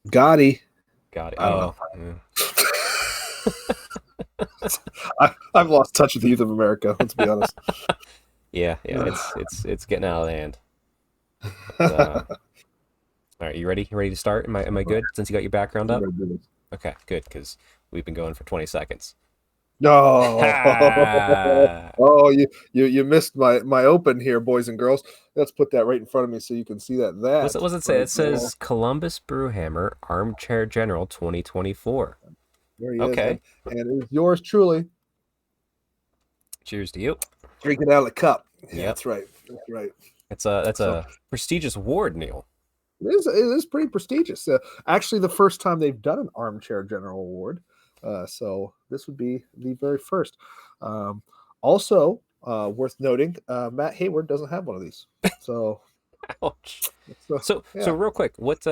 Gotti. Got it. I don't know. Yeah. I've lost touch with the youth of America. Let's be honest. Yeah, it's getting out of hand. But, all right, you ready? You ready to start? Am I good since you got your background up? Okay, good, because we've been going for 20 seconds. No. Ha! Oh, you missed my open here, boys and girls. Let's put that right in front of me so you can see that. What's it say? Right It there. says Columbus Brewhammer Armchair General 2024. There he is, Okay. and it is yours truly. Cheers to you. Drinking out of the cup. Yeah, Yep. that's right. That's right. That's So a prestigious award, Neil. it is pretty prestigious. Actually, the first time they've done an Armchair General Award. So this would be the very first. Um, Also, worth noting, Matt Hayward doesn't have one of these. So, Ouch. so So yeah. real quick, what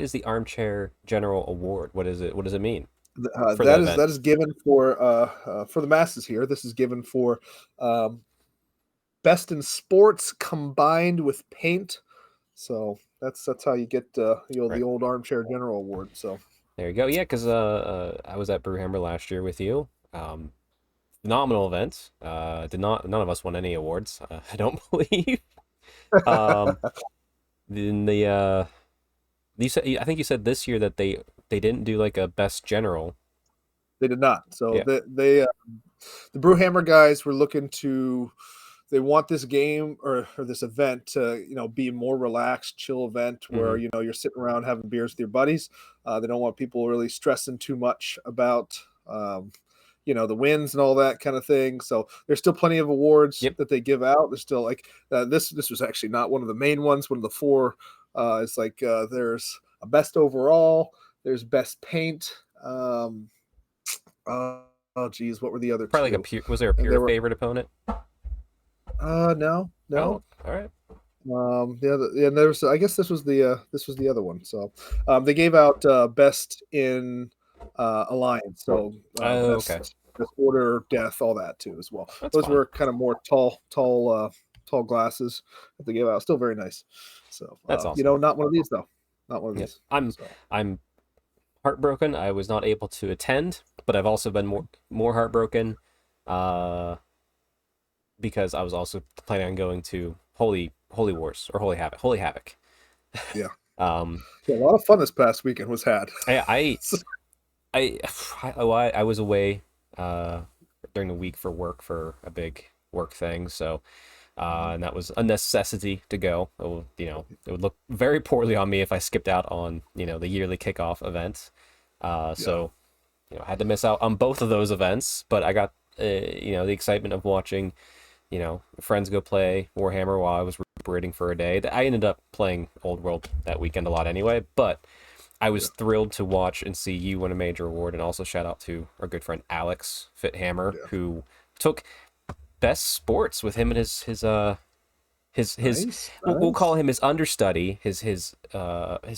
is the Armchair General Award? What is it? What does it mean for the event? That is given for the masses here. This is given for um, best in sports combined with paint. So that's how you get the Right. old Armchair General Award. So There you go. Yeah, because I was at Brewhammer last year with you. Phenomenal event. Did not None of us won any awards. I don't believe. Um, then you said I think you said this year that they didn't do like a best general. they did not. So Yeah. the Brewhammer guys were looking to. They want this game or this event to be a more relaxed, chill event where Hmm. you're sitting around having beers with your buddies. They don't want people really stressing too much about the wins and all that kind of thing. So there's still plenty of awards Yep. that they give out. There's still like this was actually not one of the main ones. One of the four. It's like there's a best overall. There's best paint. Uh, oh geez, what were the other Probably like two? was there a And pure there were favorite opponent? no, Oh, no. all right. Yeah, there's. I guess this was the other one. So, they gave out best in alliance. So Oh, okay. best order, death, all that too as well. That's Those fine. were kind of more tall glasses that they gave out. Still very nice. So, That's awesome. not one of these though. Not one of Yeah. these. I'm So, I'm heartbroken. I was not able to attend, but I've also been more heartbroken uh because I was also planning on going to Holy Wars or Holy Havoc. yeah, Um yeah. A lot of fun this past weekend was had. I I I was away uh during the week for work for a big work thing, so and that was a necessity to go. It would look very poorly on me if I skipped out on, the yearly kickoff event. Yeah, So, I had to miss out on both of those events, but I got, the excitement of watching, friends go play Warhammer while I was recuperating for a day. I ended up playing Old World that weekend a lot anyway, but I yeah, was thrilled to watch and see you win a major award, and also shout out to our good friend Alex Fithammer, yeah. who took best sports with him and his Nice, we'll call nice. him his understudy, his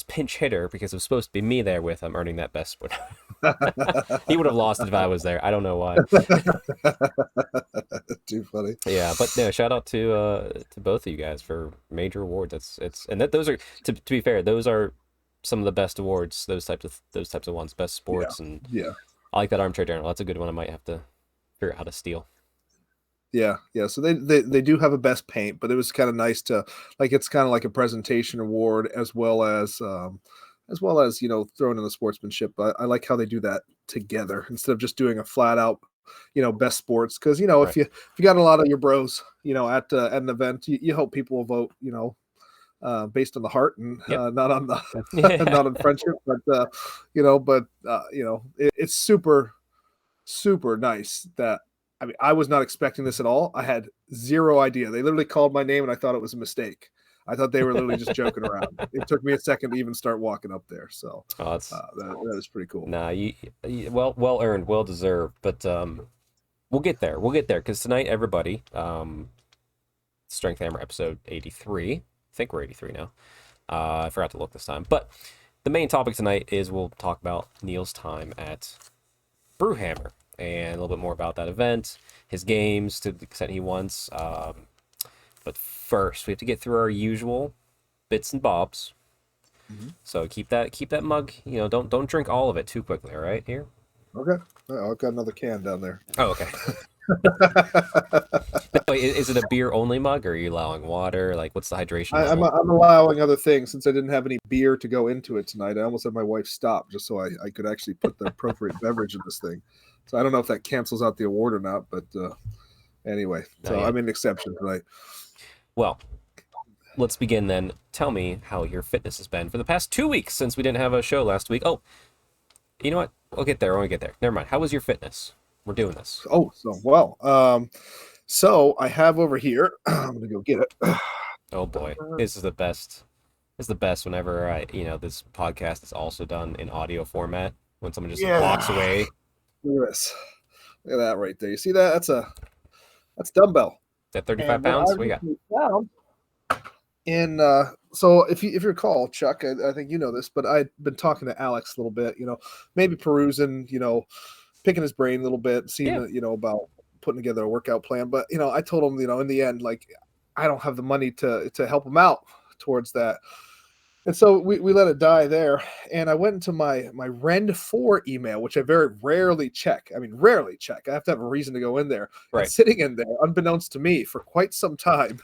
pinch hitter, because it was supposed to be me there with him earning that best sport. He would have lost it if I was there. I don't know why. Too funny. Yeah, but no, shout out to both of you guys for major awards. It's and that those are, to be fair, those are some of the best awards. Those types of ones, best Yeah, sports, and yeah. I like that Armchair Journal. That's a good one. I might have to figure out how to steal. Yeah, yeah. So they do have a best paint, but it was kind of nice to like it's kind of like a presentation award as well as throwing in the sportsmanship. I like how they do that together instead of just doing a flat out best sports because Right. if you got a lot of your bros at an event you hope people will vote based on the heart and Yep. not on the Yeah. not on friendship it's super super nice that I mean, I was not expecting this at all. I had zero idea. They literally called my name, and I thought it was a mistake. I thought they were literally just joking around. It took me a second to even start walking up there. So Oh, it's that is pretty cool. nah, well earned, well deserved. But we'll get there. We'll get there because tonight, everybody, Strength Hammer episode 83. I think we're 83 now. I forgot to look this time. But the main topic tonight is we'll talk about Neil's time at Brewhammer and a little bit more about that event, his games to the extent he wants. But first, we have to get through our usual bits and bobs. Mm-hmm. So keep that mug. Don't drink all of it too quickly. All right, here. Okay. Oh, I've got another can down there. Oh, okay. Wait, is it a beer only mug, or are you allowing water? Like, what's the hydration level? I'm allowing other things since I didn't have any beer to go into it tonight. I almost had my wife stop just so I could actually put the appropriate beverage in this thing. So I don't know if that cancels out the award or not, but anyway, so I'm an exception tonight. Well, let's begin then. Tell me how your fitness has been for the past 2 weeks since we didn't have a show last week. Oh, you know what? We'll get there when we get there. Never mind. How was your fitness? We're doing this. Oh, so well. So I have over here. I'm gonna go get it. Oh boy, this is the best. This is the best. Whenever this podcast is also done in audio format, when someone just walks away. Look at this. Look at that right there. You see that? That's dumbbell. Is that 35 pounds? What you got? And so if you recall, Chuck, I think you know this, but I'd been talking to Alex a little bit, maybe perusing, picking his brain a little bit, seeing, about putting together a workout plan. But, I told him, in the end, like, I don't have the money to help him out towards that. And so we let it die there. And I went into my Rend 4 email, which I very rarely check. I mean, rarely check. I have to have a reason to go in there. Right. And sitting in there, unbeknownst to me, for quite some time,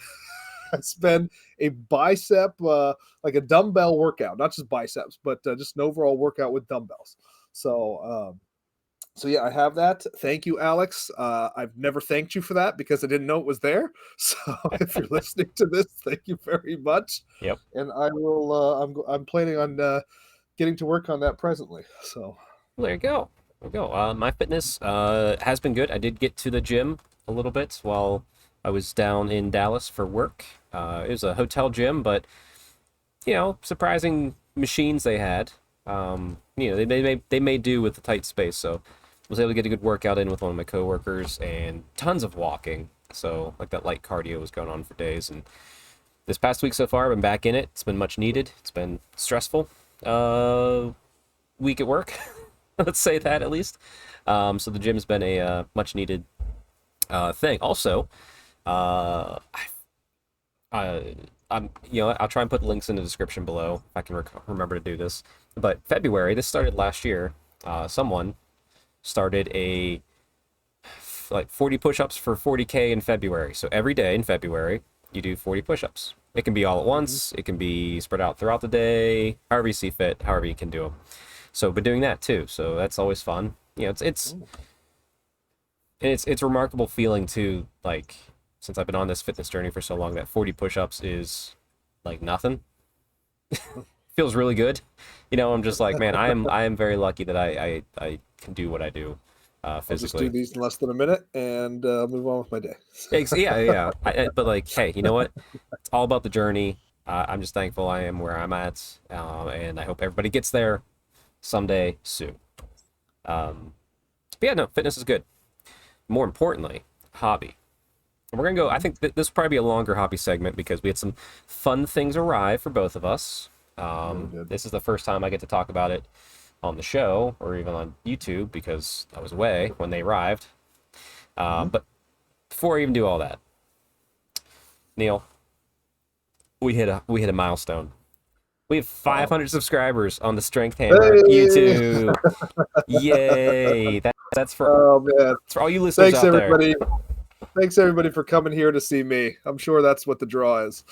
has been a bicep, like a dumbbell workout, not just biceps, but just an overall workout with dumbbells. So yeah, I have that. Thank you, Alex. I've never thanked you for that because I didn't know it was there. So if you're listening to this, thank you very much. Yep. And I will. I'm planning on getting to work on that presently. So well, there you go. There you go. My fitness has been good. I did get to the gym a little bit while I was down in Dallas for work. It was a hotel gym, but surprising machines they had. They may do with the tight space, so was able to get a good workout in with one of my coworkers and tons of walking. So like that light cardio was going on for days. And this past week so far, I've been back in it. It's been much needed. It's been stressful. Week at work, let's say that at least. So the gym's been a much needed thing. Also, I'll try and put links in the description below if I can remember to do this. But February, this started last year. Someone started a 40 push-ups for 40K in February. So every day in February, you do 40 push-ups. It can be all at once. It can be spread out throughout the day, however you see fit, however you can do them. So, but doing that too. So that's always fun. It's a remarkable feeling too. Like, since I've been on this fitness journey for so long, that 40 push-ups is like nothing. Feels really good. I'm just like, man, I am very lucky that I can do what I do physically. I'll just do these in less than a minute and move on with my day. Yeah. But like, hey, you know what? It's all about the journey. I'm just thankful I am where I'm at, and I hope everybody gets there someday soon. But yeah, no, fitness is good. More importantly, hobby. And we're gonna go. I think this will probably be a longer hobby segment because we had some fun things arrive for both of us. This is the first time I get to talk about it on the show or even on YouTube because I was away when they arrived. But before I even do all that, Neil, we hit a milestone. We have 500 subscribers on the Strength Hammer YouTube. Yay! That's for all you listeners out there. Thanks, everybody. Thanks, everybody, for coming here to see me. I'm sure that's what the draw is.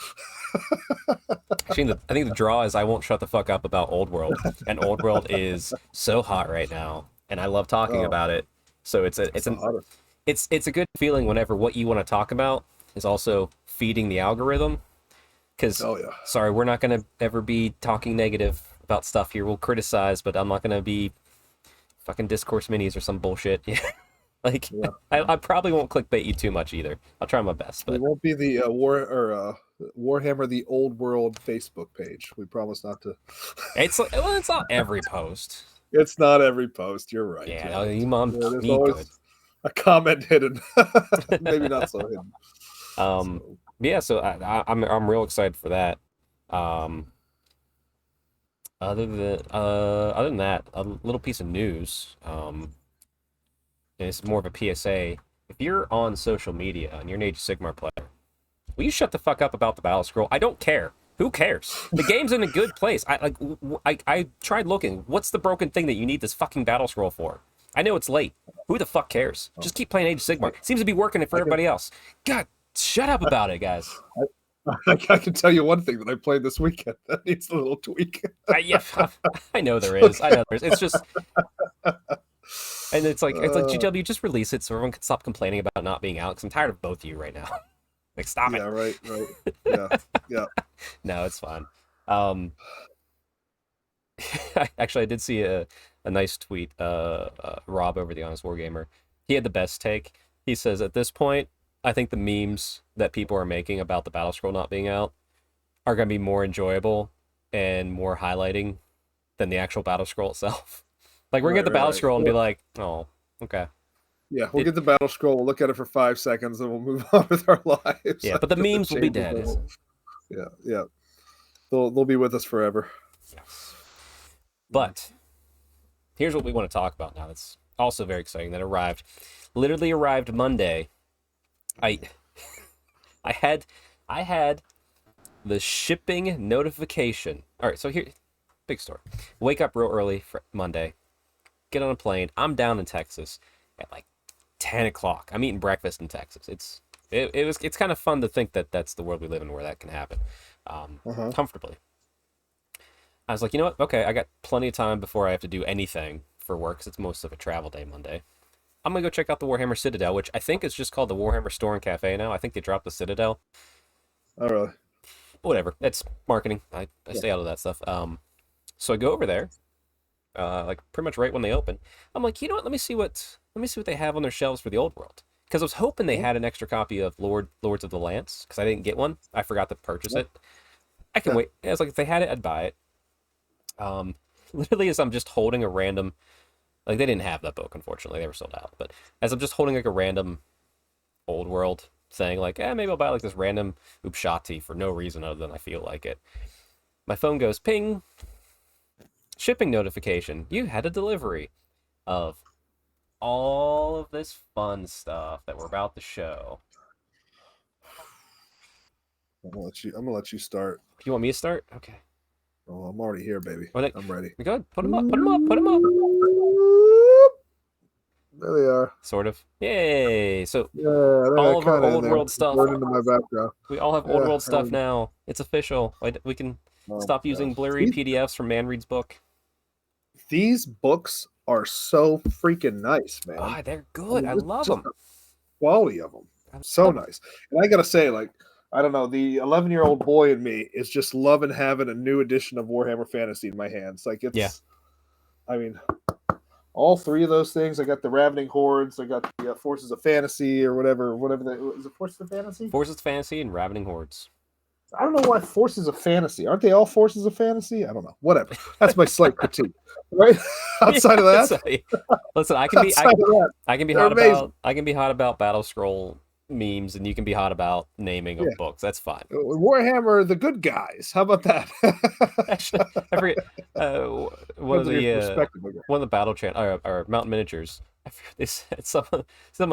Actually, I think the draw is I won't shut the fuck up about Old World, and Old World is so hot right now, and I love talking about it. So it's a good feeling whenever what you want to talk about is also feeding the algorithm. Because sorry, we're not gonna ever be talking negative about stuff here. We'll criticize, but I'm not gonna be fucking discourse minis or some bullshit. Like, Yeah. I probably won't clickbait you too much either. I'll try my best, We but won't be the Warhammer the Old World Facebook page. We promise not to. it's like, well, it's not every post. It's not every post. You're right. Yeah, You're no, right. you mom, There's be good. always a comment hidden, maybe not so hidden. Um, So yeah, so I'm real excited for that. Um, other than that, a little piece of news. And it's more of a PSA. If you're on social media and you're an Age of Sigmar player, will you shut the fuck up about the battle scroll? I don't care. Who cares? The game's in a good place. I tried looking. What's the broken thing that you need this fucking battle scroll for? I know it's late. Who the fuck cares? Just keep playing Age of I, Sigmar. Seems to be working for I can everybody else. God, shut up about it, guys. I can tell you one thing that I played this weekend that needs a little tweak. Yeah, I know there is. I know there is. It's just, and it's like Uh, GW, just release it so everyone can stop complaining about not being out. Because I'm tired of both of you right now. Like, stop yeah, it. right, right. Yeah, yeah. No, it's fine. Um, actually, I did see a nice tweet. Rob over the Honest Wargamer, he had the best take. He says, at this point, I think the memes that people are making about the battle scroll not being out are going to be more enjoyable and more highlighting than the actual battle scroll itself. Like, we're gonna Right, get the right, battle right. scroll and be Well, like, oh, okay. yeah, we'll It, get the battle scroll. We'll look at it for 5 seconds, and we'll move on with our lives. yeah, but the It memes will be changes dead. our whole- Yeah, yeah. They'll be with us forever. Yes. But here's what we want to talk about now. That's also very exciting. That arrived, literally arrived Monday. I, I had, I had the shipping notification. All right, so here, big story. Wake up real early for Monday. Get on a plane. I'm down in Texas at like 10 o'clock. I'm eating breakfast in Texas. It's kind of fun to think that that's the world we live in where that can happen, Uh-huh. comfortably. I was like, you know what? Okay, I got plenty of time before I have to do anything for work 'cause it's most of a travel day Monday. I'm gonna go check out the Warhammer Citadel, which I think is just called the Warhammer Store and Cafe now. I think they dropped the Citadel. Oh, really? Whatever. It's marketing. I Yeah. stay out of that stuff. So I go over there, like pretty much right when they open. I'm like, you know what? Let me see what they have on their shelves for the old world. Because I was hoping they Mhm. had an extra copy of Lords of the Lance, because I didn't get one. I forgot to purchase Yeah. it. I can Yeah. wait. I was like, if they had it, I'd buy it. Um, literally, as I'm just holding a random, like they didn't have that book, unfortunately, they were sold out. But as I'm just holding like a random old world thing, like, maybe I'll buy like this random Upshati for no reason other than I feel like it. My phone goes ping, shipping notification. You had a delivery of all of this fun stuff that we're about to show. I'm gonna let you start. You want me to start? Okay. Oh, I'm already here, baby. Well, I'm ready. go ahead. Put them up. Put them up. Put them up. There they are. Sort of. Yay! So Yeah, all they're of our kind of in old there. world stuff. Burn into my background. We all have old Yeah. world stuff now. It's official. We can Oh stop my using gosh. blurry PDFs from Man Reed's book. These books are so freaking nice, man. Ah, they're I good. mean, I love just them. the quality of them, I so love them. nice. And I gotta say, like, I don't know, the 11-year-old boy in me is just loving having a new edition of Warhammer Fantasy in my hands. Like, Yeah. I mean, all three of those things. I got the Ravening Hordes. I got the Forces of Fantasy or whatever that is. It Forces of Fantasy? Forces of Fantasy and Ravening Hordes. I don't know why Forces of Fantasy. Aren't they all Forces of Fantasy? I don't know. Whatever. That's my slight critique. Right? Outside of that, Listen, outside of that, I can be they're hot amazing. about Battle Scroll memes, and you can be hot about naming Yeah. of books. That's fine. Warhammer, the good guys. How about that? Actually, I forget one of Depends on your the perspective, I guess. battle or Mountain Miniatures. I forget they said someone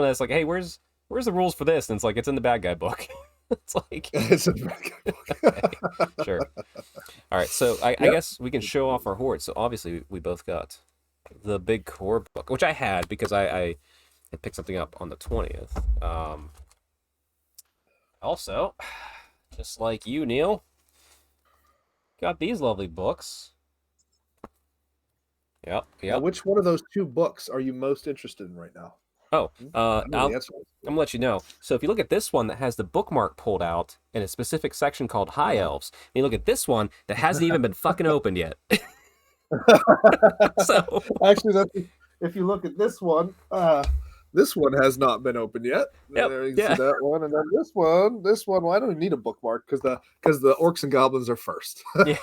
that's like, hey, where's the rules for this? And it's like it's in the bad guy book. It's like It's a very good okay, sure. All right, so I Yep. guess we can show off our horde. So obviously we both got the big core book, which I had because I had picked something up on the 20th. Also, just like you, Neil, got these lovely books. Yep, Now, yep. which one of those two books are you most interested in right now? Oh, I know the answer. I'm gonna let you know. So if you look at this one that has the bookmark pulled out in a specific section called High Elves, and you look at this one that hasn't even been fucking opened yet. So Actually, if you look at this one, This one has not been opened yet. Yep. There you can see Yeah. that one, and then this one. Well, I don't even need a bookmark because the orcs and goblins are first. Yeah.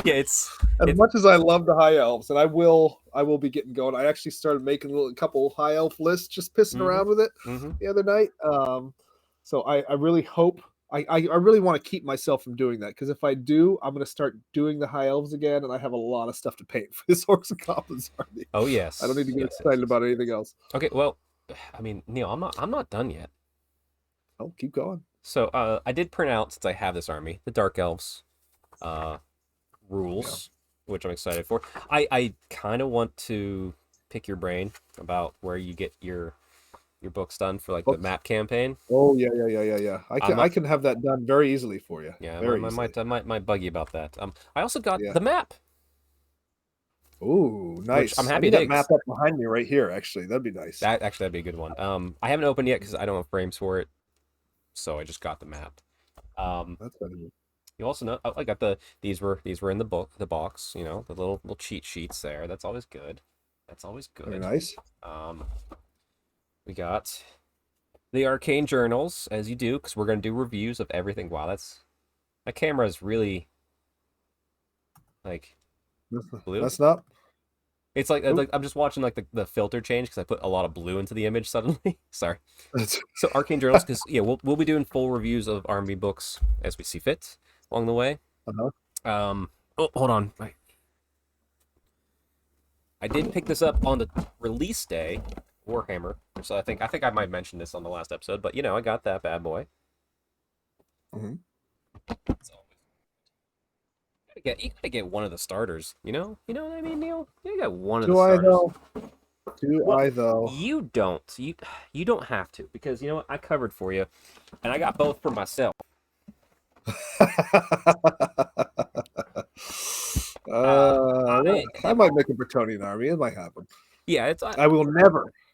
Yeah. It's As it's. much as I love the high elves, and I will be getting going. I actually started making a couple high elf lists, just pissing Mm-hmm. around with it Mm-hmm. the other night. So I really hope I really want to keep myself from doing that because if I do, I'm going to start doing the high elves again, and I have a lot of stuff to paint for this orcs and goblins army. Oh I don't need yes. to get Yes. Yes. excited Yes. about anything else. Okay. Well, I mean, Neil, I'm not done yet. Oh, keep going. So I did print out since I have this army the Dark Elves uh Yeah. rules, which I'm excited for. I kind of want to pick your brain about where you get your books done for like the Books. map campaign. Oh yeah. I I'm can I can have that done very easily for you. Yeah, Very easily. I might bug you about that. I also got Yeah. the map, Ooh, which I'm nice. I happy need to that dig. map up behind me right here. Actually, that'd be nice. That actually that'd be a good one. I haven't opened yet because I don't have frames for it, so I just got the map. Um, That's better. you also know I got these were in the box. You know, the little cheat sheets there. That's always good. That's always Very good. nice. Um, we got the arcane journals as you do because we're gonna do reviews of everything. Wow, that's my camera is really like blue. That's not. It's like, Oh, I'm just watching like the filter change because I put a lot of blue into the image suddenly. Sorry. that's So arcane journals because yeah we'll be doing full reviews of army books as we see fit along the way. uh-huh. Oh, hold on. I did pick this up on the release day, Warhammer. So I think I might mention this on the last episode, but I got that bad boy. Mhm. So you gotta get one of the starters. You know what I mean, Neil? You got one of the Do I starters. though? Do Well, I though? you don't. You don't have to because you know what? I covered for you, and I got both for myself. I I might make a Bretonian army. It might happen. yeah, it's I will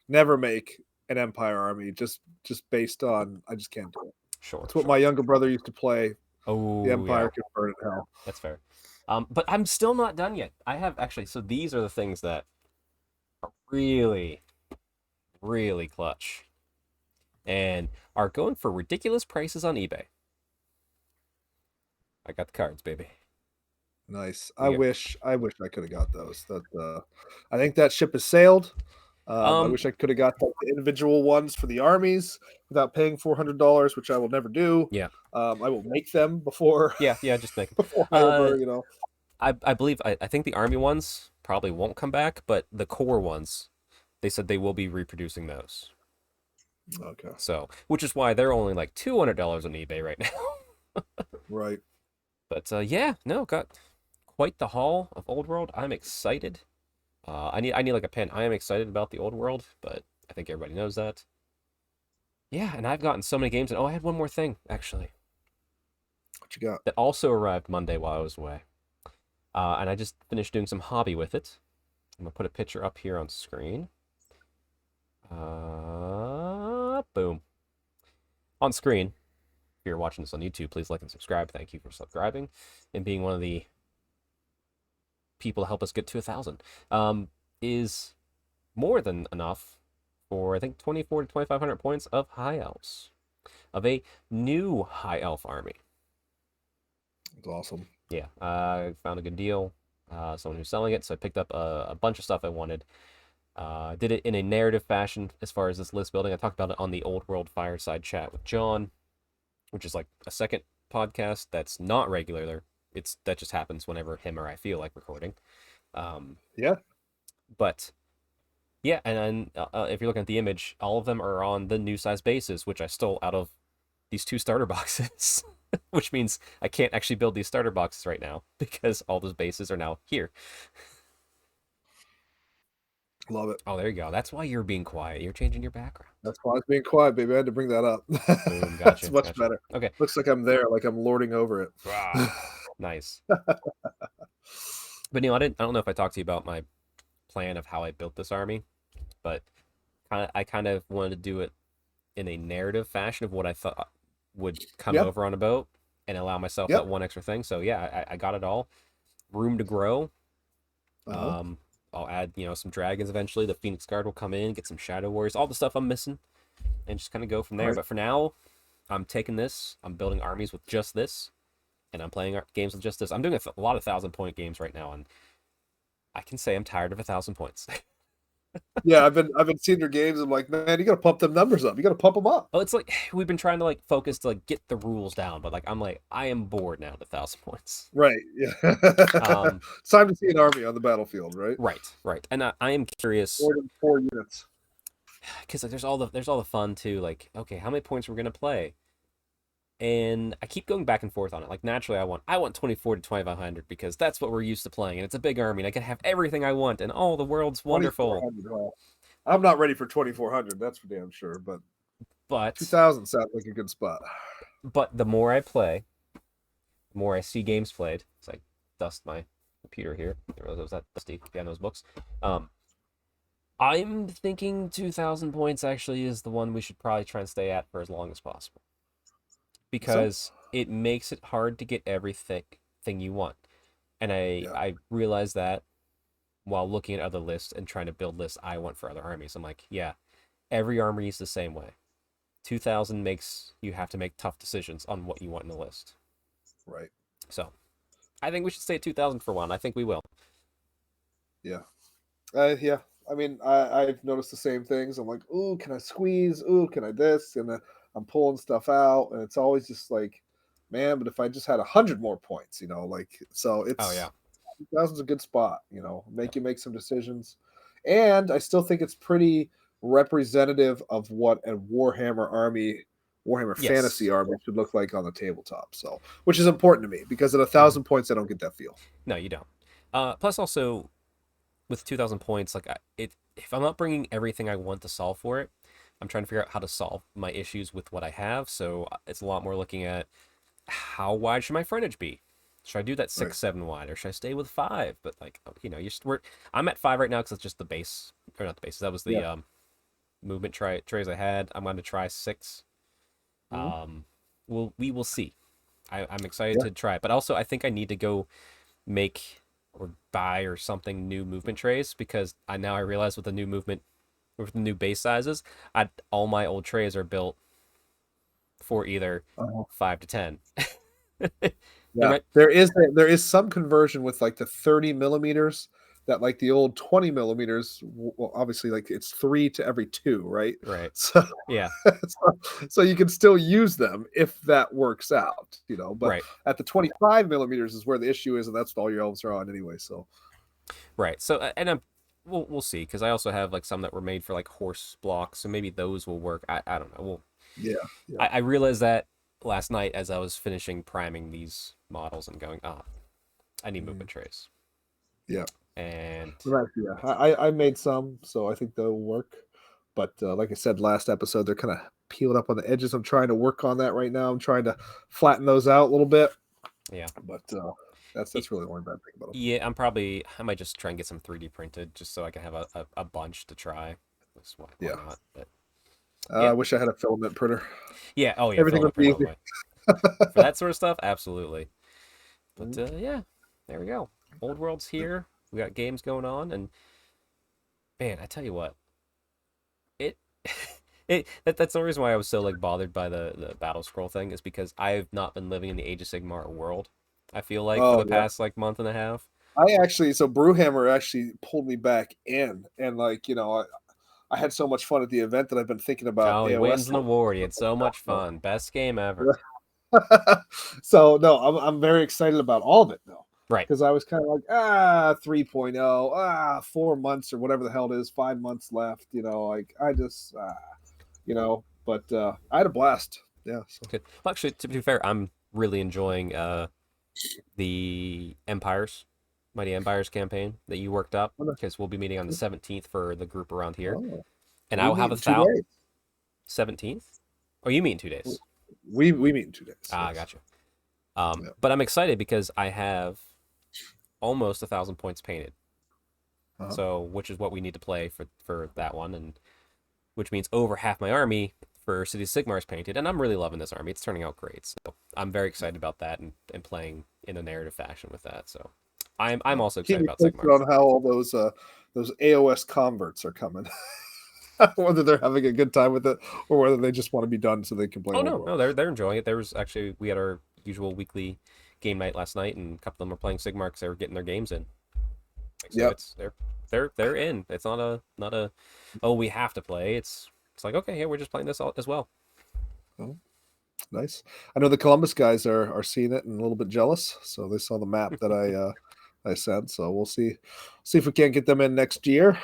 never make an Empire army just based on. I just can't do it. sure, It's what sure. my younger brother used to play. The Oh yeah, Empire can burn in hell. that's fair. But I'm still not done yet. I have actually. So these are the things that are really, really clutch, and are going for ridiculous prices on eBay. I got the cards, baby. Nice. I We got. wish I wish I could have got those. I think that ship has sailed. I Um. wish I could have got the individual ones for the armies without paying $400, which I will never do. Yeah. I will make them before Yeah. Yeah. Just make 'em. before I Uh. ever. I believe I think the army ones probably won't come back, but the core ones, they said they will be reproducing those. Okay, So, which is why they're only like $200 on eBay right now. right. But yeah, no, got quite the haul of Old World. I'm excited. I need like a pen. I am excited about the Old World, but I think everybody knows that. Yeah, and I've gotten so many games. And oh, I had one more thing actually What you got? that also arrived Monday while I was away. And I just finished doing some hobby with it. I'm gonna put a picture up here on screen. Boom. On screen. If you're watching this on YouTube, please like and subscribe. Thank you for subscribing and being one of the people to help us get to 1,000. Is more than enough for I think 24 to 2,500 points of high elves of a new high elf army. It's awesome. Yeah, I found a good deal. Someone who's selling it, so I picked up a bunch of stuff I wanted. Did it in a narrative fashion as far as this list building. I talked about it on the Old World Fireside Chat with John, which is like a second podcast that's not regular. That just happens whenever him or I feel like recording. Yeah. But yeah, and then if you're looking at the image, all of them are on the new size bases, which I stole out of these two starter boxes, which means I can't actually build these starter boxes right now because all those bases are now here. Love it. Oh, there you go. That's why you're being quiet. You're changing your background. That's why I was being quiet, baby. I had to bring that up. Boom, That's gotcha, much gotcha. better. Okay. Looks like I'm there, like I'm lording over it. Ah, nice. But Neil, I don't know if I talked to you about my plan of how I built this army, but I kind of wanted to do it in a narrative fashion of what I thought would come Yeah. over on a boat and allow myself Yep. that one extra thing. So yeah, I got it all. Room to grow. Uh-huh. I'll add, some dragons eventually. The Phoenix Guard will come in, get some Shadow Warriors, all the stuff I'm missing, and just kind of go from there. Right. But for now, I'm taking this. I'm building armies with just this, and I'm playing games with just this. I'm doing a lot of 1,000 point games right now, and I can say I'm tired of 1,000 points. Yeah, I've been seeing your games. I'm like, man, you got to pump them numbers up. You got to pump them up. Oh, it's like we've been trying to like focus to like get the rules down, but like I'm like I am bored now at 1,000 points. Right. Yeah. Um, It's time to see an army on the battlefield, right? right, right, and I am curious More than 4 units. because like there's all the fun too. Like, okay, how many points we're gonna play? And I keep going back and forth on it. Like naturally, I want 24 to 2,500 because that's what we're used to playing, and it's a big army, and I can have everything I want, and oh, the world's wonderful. 2,400. Well, I'm not ready for 2,400. That's for damn sure. But But 2,000 sounds like a good spot. but the more I play, the more I see games played. It's like dust my computer here. I didn't realize it was that dusty. Yeah, those books. Um, I'm thinking 2,000 points actually is the one we should probably try and stay at for as long as possible So, because it makes it hard to get everything thing you want. And I yeah, I realize that while looking at other lists and trying to build lists I want for other armies. I'm like, yeah, every army is the same way. 2,000 makes you have to make tough decisions on what you want in the list. right. So I think we should stay at 2,000 for one. I think we will. Yeah. Yeah. I mean, I've noticed the same things. I'm like, ooh, can I squeeze? Ooh, can I this? And I'm pulling stuff out, and it's always just like, man. But if I just had 100 more points, like so, Oh yeah. it's 2,000's a good spot. Yeah. Make you make some decisions, and I still think it's pretty representative of what a Warhammer Fantasy Yes. army should look like on the tabletop. So, which is important to me because at a Mhm. thousand points, I don't get that feel. No, you don't. Plus, also with 2,000 points, like if I'm not bringing everything I want to solve for it, I'm trying to figure out how to solve my issues with what I have. So it's a lot more looking at how wide should my frontage be? Should I do that Right. 6, 7 wide, or should I stay with 5? But like I'm at 5 right now because it's just the base, or not the base. That was Yeah. the movement trays I had. I'm going to try 6. Mhm. Um, we will see. I'm excited Yeah. to try it, but also I think I need to go make or buy or something new movement trays because I realize with the new movement with the new base sizes, all my old trays are built for either Uh-huh. 5 to 10. There Yeah, might there is some conversion with like the 30 millimeters that like the old 20 millimeters. Well, obviously, like it's 3 to every 2, right? right. So, Yeah, so you can still use them if that works out. But right. at the 25 millimeters is where the issue is, and that's what all your elves are on anyway. So, Right. So and we'll see because I also have like some that were made for like horse blocks, so maybe those will work. I don't know. Well, yeah, yeah, I realized that last night as I was finishing priming these models and going, I need mm, movement trays. yeah. And Well, yeah. I made some, so I think they'll work. But like I said last episode, they're kind of peeled up on the edges. I'm trying to work on that right now. I'm trying to flatten those out a little bit. yeah. But that's really the only bad thing about them. Yeah, I might just try and get some 3D printed just so I can have a bunch to try. Why Yeah. not? But I yeah. wish I had a filament printer. Yeah, oh yeah, Everything filament would be printer all the easy. way. For that sort of stuff, absolutely. But Mhm. yeah, there we go. Old World's here. We got games going on, and man, I tell you what, it that's the reason why I was so like bothered by the battle scroll thing is because I've not been living in the Age of Sigmar world. I feel like for Oh the yeah. past like month and a half. So Brewhammer actually pulled me back in, and like I had so much fun at the event that I've been thinking about Oh, he wins AOS. an award. He had so much fun. Best game ever. So no, I'm very excited about all of it though, Right. because I was kind of like 3.0, 4 months or whatever the hell it is, 5 months left. Like I just but I had a blast. Yeah. So Good. Well, actually, to be fair, I'm really enjoying the Empires, Mighty Empires campaign that you worked up because we'll be meeting on the 17th for the group around here, oh, and I we will meet have in 2 days. 17th. Oh, you mean 2 days? We meet in 2 days. Ah, Yes. gotcha. Yeah. But I'm excited because I have almost 1,000 points painted, Uh-huh. so which is what we need to play for that one, and which means over half my army for City of Sigmar is painted, and I'm really loving this army. It's turning out great, so I'm very excited about that and playing in a narrative fashion with that. So I'm also Keep excited me about posted Sigmar. on how all those AOS converts are coming. Whether they're having a good time with it or whether they just want to be done so they can play Oh Old no, World. no, they're enjoying it. There was actually we had our usual weekly game night last night, and a couple of them were playing Sigmar because they were getting their games in. Like, so Yep. it's they're in. It's not a oh we have to play. It's like okay, yeah, we're just playing this all, as well. Oh, nice. I know the Columbus guys are seeing it and a little bit jealous. So they saw the map that I sent. So we'll see if we can't get them in next year.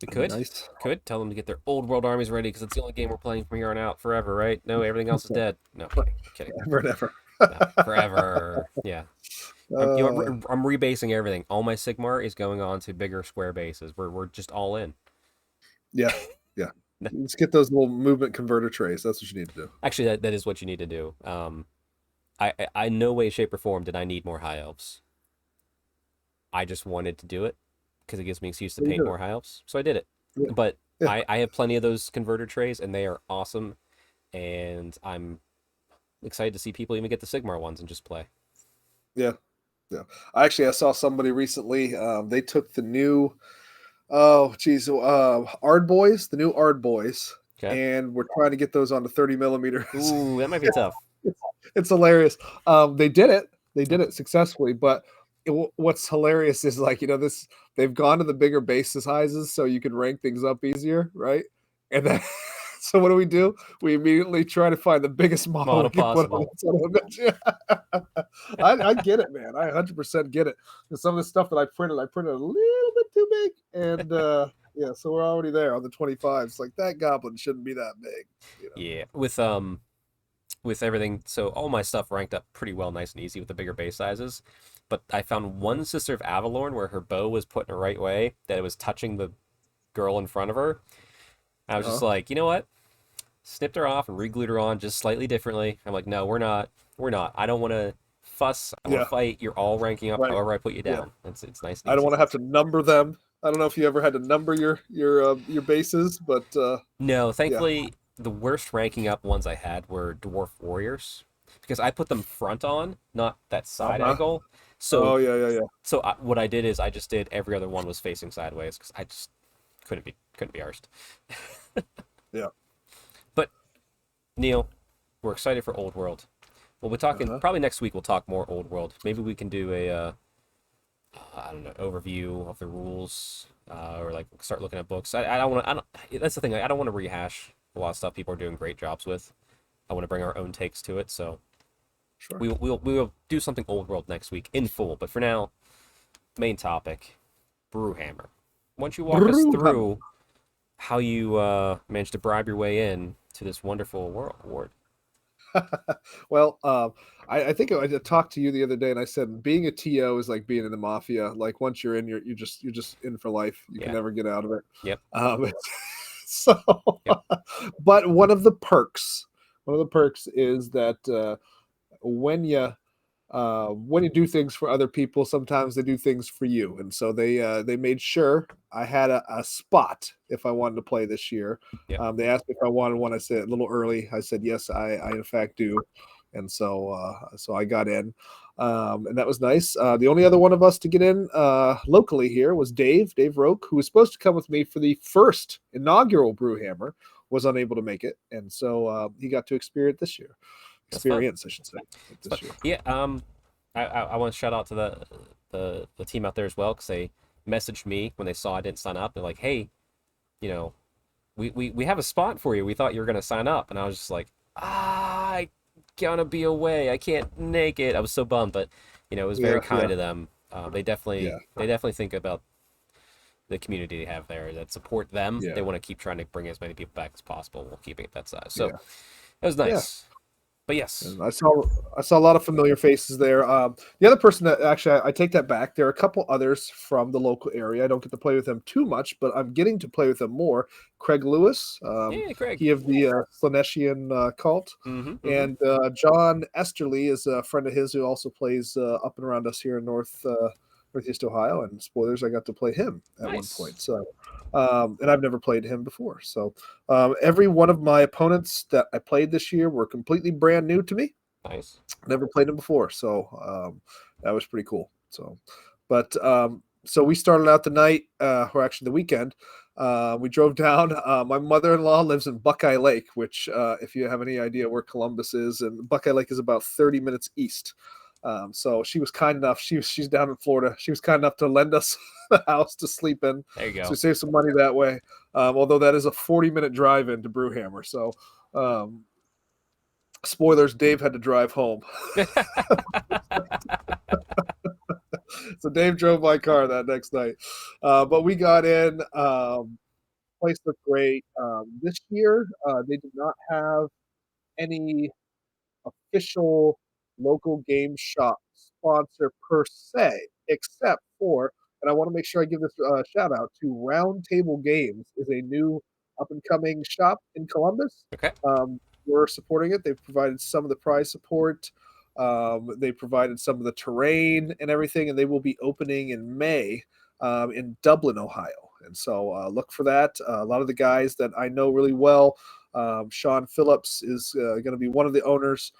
We That'd be could nice. could tell them to get their old world armies ready because it's the only game we're playing from here on out forever, right? No, everything else is dead. No, kidding. Forever and ever. No, forever. Yeah. uh, I'm rebasing everything. All my Sigmar is going on to bigger square bases. We're just all in. yeah, yeah. Let's get those little movement converter trays. That's what you need to do. Actually, that is what you need to do. I no way, shape, or form did I need more high elves. I just wanted to do it because it gives me excuse to There you paint go. more high elves. So I did it. Yeah, But yeah, I have plenty of those converter trays, and they are awesome. And I'm excited to see people even get the Sigmar ones and just play. yeah, yeah. I saw somebody recently. They took the new oh geez, Ard Boys, the new Ard Boys, Okay. and we're trying to get those onto 30 millimeters. Ooh, that might be tough. It's hilarious. They did it. They did it successfully, but what's hilarious is like this. They've gone to the bigger base sizes so you can rank things up easier, right? And then, so what do? We immediately try to find the biggest model we Model can put on possible. it. Son of a bitch. I get it, man. I 100% get it. And some of the stuff that I printed a little bit too big, and yeah, so we're already there on the 25. It's like that goblin shouldn't be that big, you know. Yeah. With everything, so all my stuff ranked up pretty well, nice and easy with the bigger base sizes. But I found one Sister of Avalorn where her bow was put in the right way, that it was touching the girl in front of her. I was just Uh-huh. like, you know what? Snipped her off and re-glued her on just slightly differently. I'm like, no, we're not. We're not. I don't want to fuss. I want Yeah, to fight. You're all ranking up right. however I put you Yeah. down. It's nice and I don't easy. want to have to number them. I don't know if you ever had to number your bases, but No, yeah. thankfully, the worst ranking up ones I had were Dwarf Warriors because I put them front on, not that side Uh-huh. angle. Oh So, yeah, yeah, yeah. what I did is I just did every other one was facing sideways because I just couldn't be arsed. Yeah. But Neil, we're excited for Old World. We'll be talking Uh-huh. probably next week. We'll talk more Old World. Maybe we can do a I don't know overview of the rules, or like start looking at books. I don't want to. I don't. That's the thing. I don't want to rehash a lot of stuff people are doing great jobs with. I want to bring our own takes to it. So Sure. we'll do something Old World next week in full. But for now, main topic, Brewhammer. Why don't you walk us Brewhammer. through how you managed to bribe your way in to this wonderful award? Well, I think I talked to you the other day, and I said being a TO is like being in the mafia. Like once you're in, you're just in for life. You can Yeah. never get out of it. Yep. Um, so, Yep. but one of the perks is that when you when you do things for other people, sometimes they do things for you, and so they made sure I had a spot if I wanted to play this year. Yep. They asked me if I wanted one. I said a little early. I said yes, I in fact do, and so I got in, and that was nice. The only other one of us to get in locally here was Dave Roke, who was supposed to come with me for the first inaugural Brewhammer, was unable to make it, and so he got to experience this year. That's fun. Experience, I should say, But this year. yeah, I want to shout out to the team out there as well because they messaged me when they saw I didn't sign up. They're like, hey, you know, we have a spot for you. We thought you were gonna sign up, and I was just like, I gonna be away. I can't make it. I was so bummed, but it was very Yeah, yeah, kind of them. They yeah, definitely think about the community they have there that support them. yeah, They want to keep trying to bring as many people back as possible while keeping it that size. So yeah, it was yeah. nice. But yes, And I saw a lot of familiar faces there. The other person that actually I take that back. There are a couple others from the local area. I don't get to play with them too much, but I'm getting to play with them more. Craig Lewis, yeah, Craig. he of the Slaneshian cult, Mm-hmm. Mm-hmm. and John Esterly is a friend of his who also plays up and around us here in Northeast Ohio. And spoilers, I got to play him at one Nice. point. So, and I've never played him before. So, every one of my opponents that I played this year were completely brand new to me. Nice. Never played them before, so that was pretty cool. So, but so we started out the night, or actually the weekend. We drove down. My mother-in-law lives in Buckeye Lake, which, if you have any idea where Columbus is, and Buckeye Lake is about 30 minutes east. So she was kind enough. She's down in Florida. She was kind enough to lend us the house to sleep in. There you So go. we saved some money that way. Although that is a 40-minute drive into Brewhammer. So, spoilers: Dave had to drive home. So Dave drove my car that next night. But we got in. Place looked great. This year, they did not have any official local game shop sponsor per se, except for, and I want to make sure I give this shout out to Round Table Games, is a new up and coming shop in Columbus. Okay. We're supporting it. They've provided some of the prize support. They provided some of the terrain and everything, and they will be opening in May in Dublin, Ohio. And so look for that. A lot of the guys that I know really well, Sean Phillips is going to be one of the owners.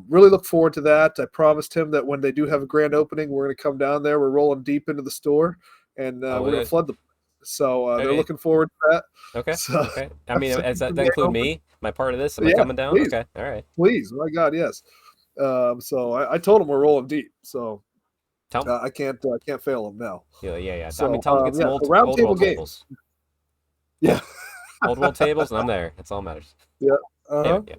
Really look forward to that. I promised him that when they do have a grand opening, we're going to come down there. We're rolling deep into the store, and we're going to flood the place. So they're looking forward to that. Okay. So, Okay. I mean, so does that include me? My part of this? Am I yeah, coming down? please, Okay. All right. please. My God, yes. So I told him we're rolling deep. So Tell. I can't fail him now. Yeah. I mean, So tell them to get some so old round old table world games. tables. Yeah. Old world tables, and I'm there. That's all that matters. Yeah. Anyway, yeah.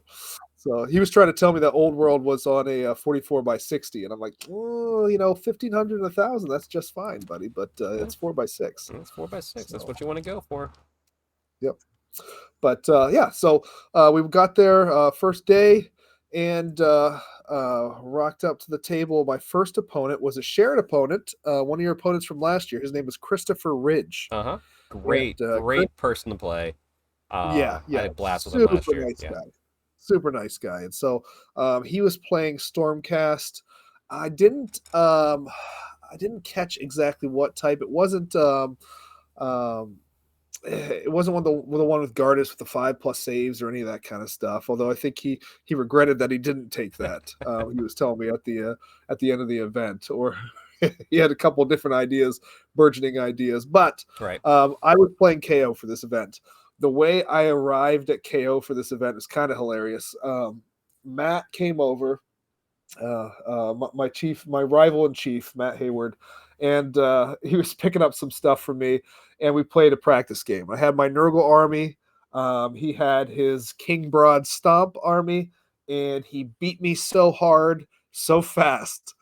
So he was trying to tell me that Old World was on a 44 by 60, and I'm like, oh, 1,500 and 1,000, that's just fine, buddy. But it's 4 by 6. It's 4 by 6. So, That's what you want to go for. Yep. But yeah, so we got there first day and rocked up to the table. My first opponent was a shared opponent, one of your opponents from last year. His name was Christopher Ridge. Great, And, great person to play. Yeah, I had a blast with him super last year. nice Yeah. guy. Super nice guy. And so he was playing Stormcast. I didn't catch exactly what type. It wasn't it wasn't the one with Gardas with the 5+ saves or any of that kind of stuff. Although I think he regretted that he didn't take that. He was telling me at the end of the event, or he had a couple of different ideas, burgeoning ideas. But Right. I was playing KO for this event. The way I arrived at KO for this event is kind of hilarious. Matt came over, my rival in chief, Matt Hayward, and he was picking up some stuff for me, and we played a practice game. I had my Nurgle army. He had his King Broad Stomp army, and he beat me so hard, so fast,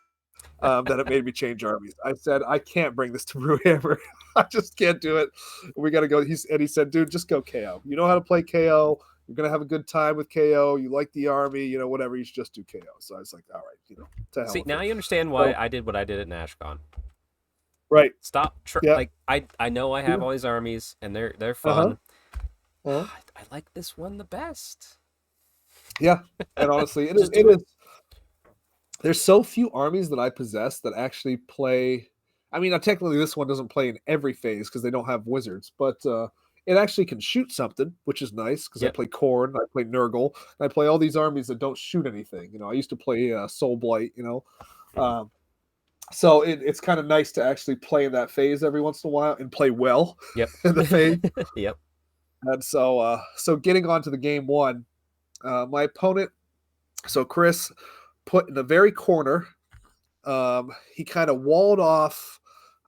that it made me change armies. I said, I can't bring this to Brewhammer. I just can't do it. We got to go. He said, dude, just go KO. You know how to play KO. You're going to have a good time with KO. You like the army, whatever. You should just do KO. So I was like, all right, to hell See, with now it. you understand why I did what I did at NashCon. Right. Stop. Yeah. Like, I know I have all these armies, and they're fun. I like this one the best. Yeah. And honestly, it is. There's so few armies that I possess that actually play. I mean, technically, this one doesn't play in every phase because they don't have wizards, but it actually can shoot something, which is nice because I play Khorne, I play Nurgle, and I play all these armies that don't shoot anything. I used to play Soul Blight, so it's kind of nice to actually play in that phase every once in a while and play well in the phase. Yep. And so getting on to the game one, my opponent, so Chris, put in the very corner, he kind of walled off,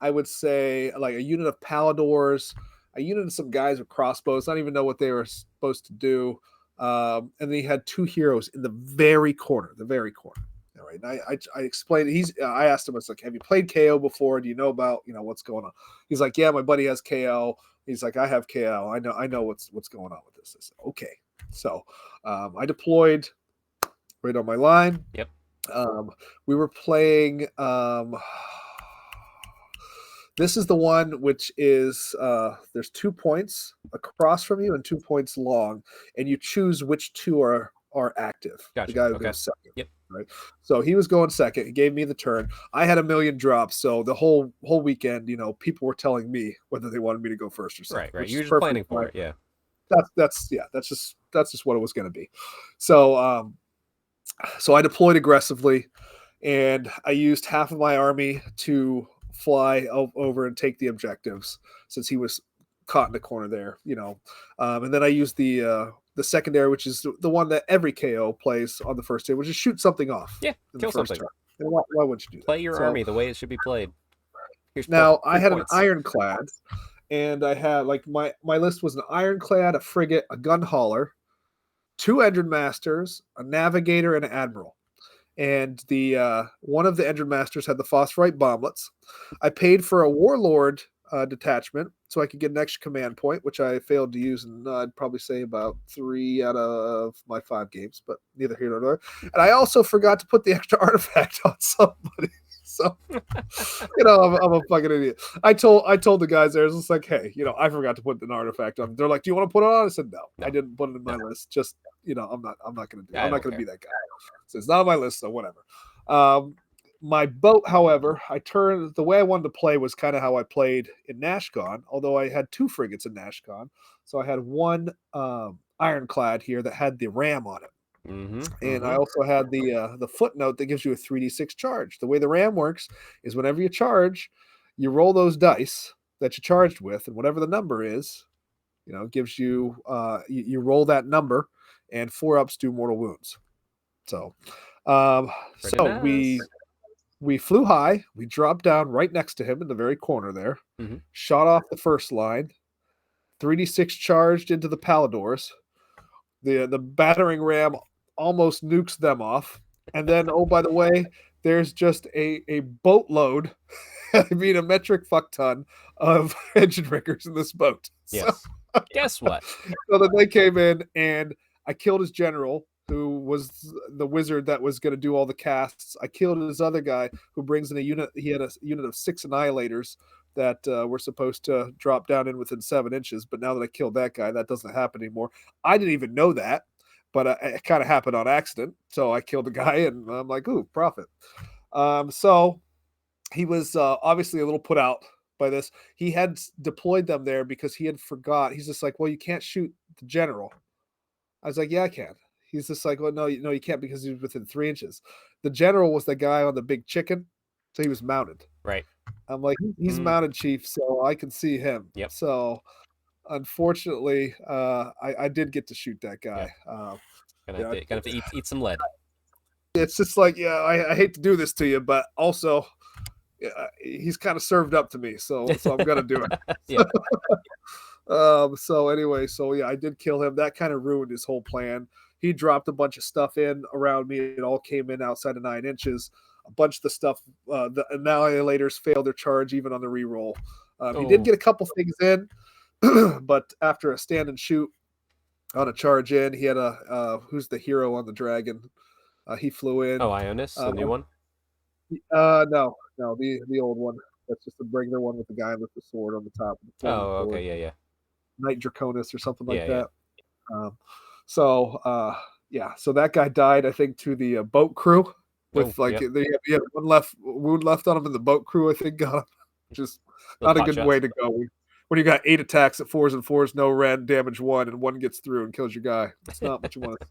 I would say, like a unit of Paladors, a unit of some guys with crossbows. I don't even know what they were supposed to do. And then he had 2 heroes in the very corner. All right. And I explained. I asked him. I was like, "Have you played KO before? Do you know about what's going on?" He's like, "Yeah, my buddy has KO." He's like, "I have KO. I know what's going on with this." I said, "Okay." So I deployed right on my line. Yep. We were playing. This is the one which is there's 2 points across from you and 2 points long, and you choose which 2 are active. Gotcha. The guy who goes second. Yep. Right. So he was going second. He gave me the turn. I had 1 million drops. So the whole weekend, people were telling me whether they wanted me to go first or second. Right. You're just planning for it. Yeah. That's just what it was going to be. So I deployed aggressively, and I used half of my army to fly over and take the objectives since he was caught in the corner there, and then I used the secondary, which is the one that every KO plays on the first turn, which is shoot something off Yeah, in the kill first something. turn. And why wouldn't you do Play that? your So army the way it should be played. Here's now I 3 had an points. ironclad, and I had like my list was an ironclad, a frigate, a gun hauler, 2 engine masters, a navigator, and an admiral. And the one of the engine masters had the phosphorite bomblets. I paid for a warlord detachment so I could get an extra command point, which I failed to use in I'd probably say about 3 out of my 5 games, but neither here nor there. And I also forgot to put the extra artifact on somebody. So I'm a fucking idiot. I told the guys there, I was just like, hey, I forgot to put an artifact on. They're like, do you want to put it on? I said, no, No. I didn't put it in my list. Just I'm not gonna do. I I'm not don't gonna care. be that guy. So it's not on my list, so whatever. My boat, however, the way I wanted to play was kind of how I played in Nashcon, although I had 2 frigates in Nashcon. So I had one ironclad here that had the ram on it. And I also had the footnote that gives you a 3d6 charge. The way the ram works is whenever you charge, you roll those dice that you charged with, and whatever the number is, gives you you roll that number, and 4-ups do mortal wounds. So, Pretty so nice. we flew high. We dropped down right next to him in the very corner there. Shot off the first line. 3d6 charged into the Paladors. The battering ram almost nukes them off. And then, oh, by the way, there's just a boatload, I mean, a metric fuck ton of engine riggers in this boat. Yes. So, guess what? So then they came in, and I killed his general, who was the wizard that was going to do all the casts. I killed his other guy, who brings in a unit. He had a unit of 6 annihilators that were supposed to drop down in within 7 inches. But now that I killed that guy, that doesn't happen anymore. I didn't even know that, but it kind of happened on accident. So I killed the guy, and I'm like, ooh, profit. So he was obviously a little put out by this. He had deployed them there because he had forgot. He's just like, well, you can't shoot the general. I was like, yeah, I can. He's just like, well, no, you can't because he was within 3 inches. The general was the guy on the big chicken, so he was mounted. Right. I'm like, he's mounted, chief, so I can see him. Yep. So, unfortunately, I did get to shoot that guy. Gonna have to eat some lead. It's just like, yeah, I hate to do this to you, but also, he's kind of served up to me, so I'm gonna do it. Yeah. So anyway, yeah, I did kill him. That kind of ruined his whole plan. He dropped a bunch of stuff in around me. It all came in outside of 9 inches. A bunch of the stuff, the annihilators failed their charge even on the reroll. He did get a couple things in, but after a stand and shoot on a charge in, he had who's the hero on the dragon? He flew in. Oh, Ionis, the new one? No, the old one. That's just the regular one with the guy with the sword on the top. Oh, okay, yeah. Knight Draconis or something like that. So that guy died, I think, to the boat crew with he had one wound left on him in the boat crew, I think, got him. Just not a good way to go. When you got 8 attacks at 4s and 4s, no red, damage 1, and 1 gets through and kills your guy. It's not what you want to.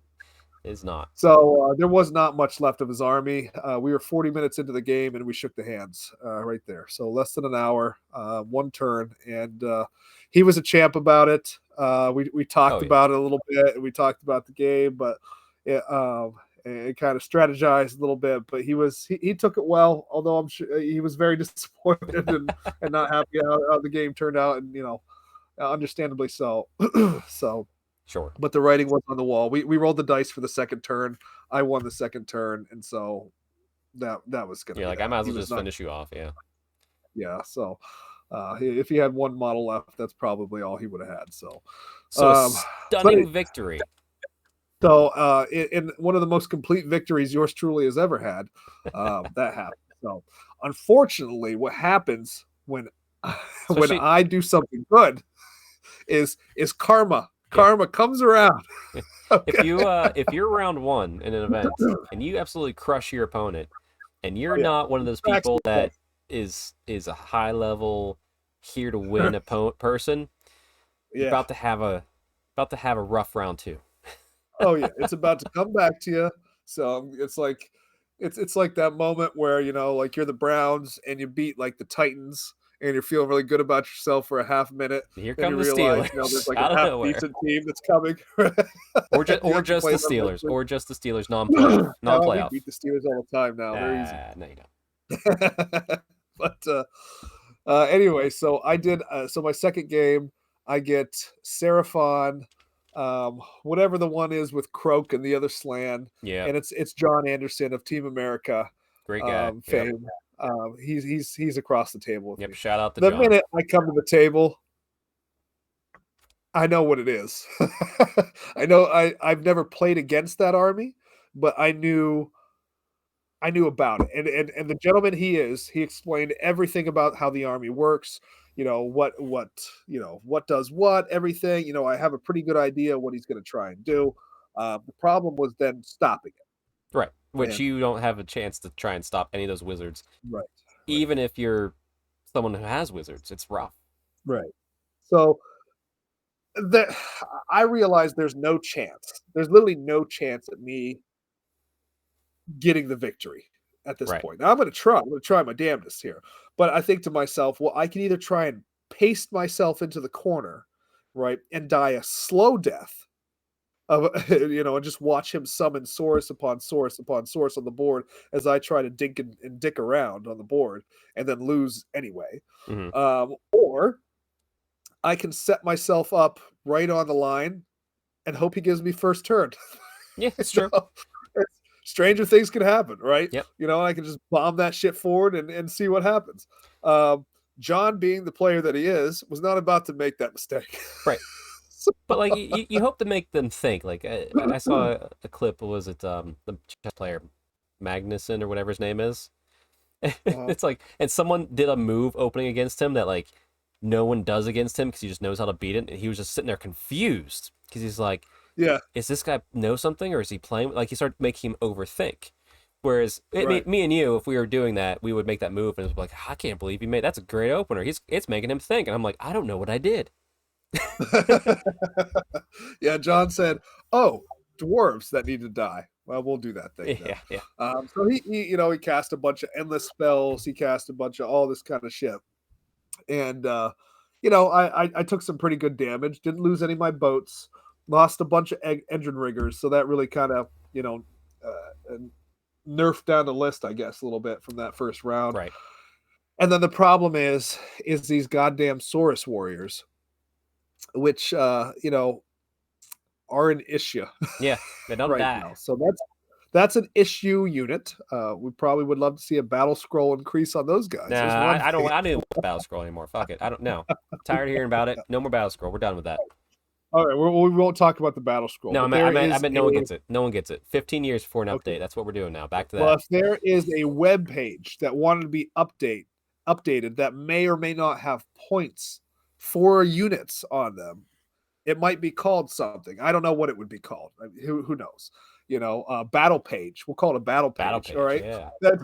It's not. So there was not much left of his army. We were 40 minutes into the game, and we shook the hands right there. So less than an hour, 1 turn, and he was a champ about it. We talked about it a little bit, and we talked about the game, but it kind of strategized a little bit. But he took it well, although I'm sure he was very disappointed and not happy how the game turned out, and understandably so. So. Sure. But the writing was on the wall. We rolled the dice for the second turn. I won the second turn, and so that was gonna. Yeah, like I might as well just finish you off. Yeah. Yeah. So if he had 1 model left, that's probably all he would have had. So stunning victory. So in one of the most complete victories yours truly has ever had, that happened. So unfortunately, what happens when I do something good is karma. Karma comes around. Okay. If you're round 1 in an event and you absolutely crush your opponent, and you're not one of those people that is a high level here to win person, you're about to have a rough round 2. Oh yeah, it's about to come back to you. So it's like It's like that moment where, like you're the Browns and you beat like the Titans and you're feeling really good about yourself for a half minute. Here Then come you the realize, there's Steelers like out a of half nowhere, decent team that's coming. or just You have to play the them Steelers, next or just the Steelers week. We non-playoff. beat the Steelers all the time now. They're easy. No, you don't. But anyway, so I did. So my second game, I get Seraphon, whatever the one is with Croak and the other Slan, Yeah, and it's John Anderson of Team America great guy. Yep, fame. He's across the table with yep. me. Shout out to The John. minute I come to the table, I know what it is. I know I've never played against that army, but I knew about it. And the gentleman he explained everything about how the army works, what does what, everything. I have a pretty good idea what he's going to try and do. The problem was then stopping Right, it. which And you don't have a chance to try and stop any of those wizards, right, right, even if you're someone who has wizards. It's rough. right. So that I realized there's no chance. There's literally no chance at me getting the victory at this Right. point. Now I'm going to try. I'm going to try my damnedest here. But I think to myself, well, I can either try and paste myself into the corner, right, and die a slow death of and just watch him summon source upon source upon source on the board as I try to dink and dick around on the board and then lose anyway. Hmm. Or I can set myself up right on the line and hope he gives me first turn. Yeah, it's true. Stranger things can happen, right? Yep. I can just bomb that shit forward and see what happens. John, being the player that he is, was not about to make that mistake. Right. But like you hope to make them think. Like I saw a clip. Was it the chess player Magnuson or whatever his name is? Uh, It's like, and someone did a move opening against him that like no one does against him because he just knows how to beat it. And he was just sitting there confused because he's like, yeah, is this guy know something or is he playing? Like he started making him overthink. Whereas right. me and you, if we were doing that, we would make that move and it was like, I can't believe he made that's a great opener. It's making him think, and I'm like, I don't know what I did. Yeah, John said, "Oh, dwarves that need to die. Well, we'll do that thing then." Yeah, yeah, So he cast a bunch of endless spells. He cast a bunch of all this kind of shit, and I took some pretty good damage. Didn't lose any of my boats. Lost a bunch of engine riggers, so that really kind of nerfed down the list, I guess, a little bit from that first round. right. And then the problem is these goddamn Saurus warriors, which are an issue Yeah, they don't right die. now. So that's an issue unit. We probably would love to see a battle scroll increase on those guys. Nah, There's one I don't. thing. I didn't want battle scroll anymore. Fuck it. I don't know. Tired of hearing about it. No more battle scroll. We're done with that. All right, we won't talk about the battle scroll, No, but there I is meant no one gets it. No one gets it. 15 years for an okay. update. That's what we're doing now. Back to Well, that. if there is a web page that wanted to be updated that may or may not have points for units on them, it might be called something. I don't know what it would be called. I mean, who knows? Battle page. We'll call it a battle Battle page. All page. right. Yeah.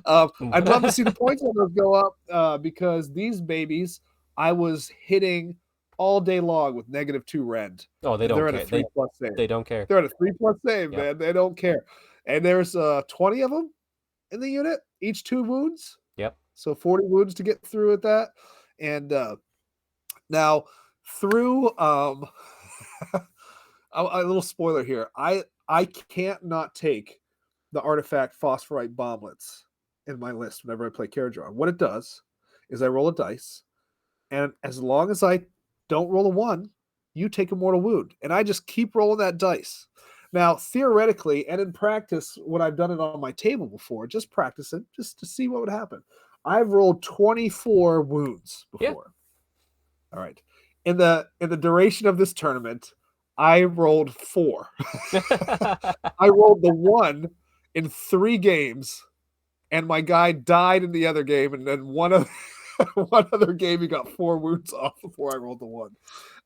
That, I'd love to see the points on those go up because these babies, I was hitting all day long with -2 rend, Oh, they and don't they're at a care. 3+ save. They don't care. They're at a 3+ save, Yep. man. They don't care. And there's 20 of them in the unit, each 2 wounds. Yep. So 40 wounds to get through at that. And now through a little spoiler here. I can't not take the artifact phosphorite bomblets in my list whenever I play Caradron. What it does is I roll a dice, and as long as I don't roll a 1, you take a mortal wound, and I just keep rolling that dice. Now, theoretically and in practice, when I've done it on my table before, just practice it, just to see what would happen. I've rolled 24 wounds Yeah. before. All right. In the duration of this tournament, I rolled 4. I rolled the 1 in 3 games, and my guy died in the other game, and then one other game he got 4 wounds off before I rolled the 1.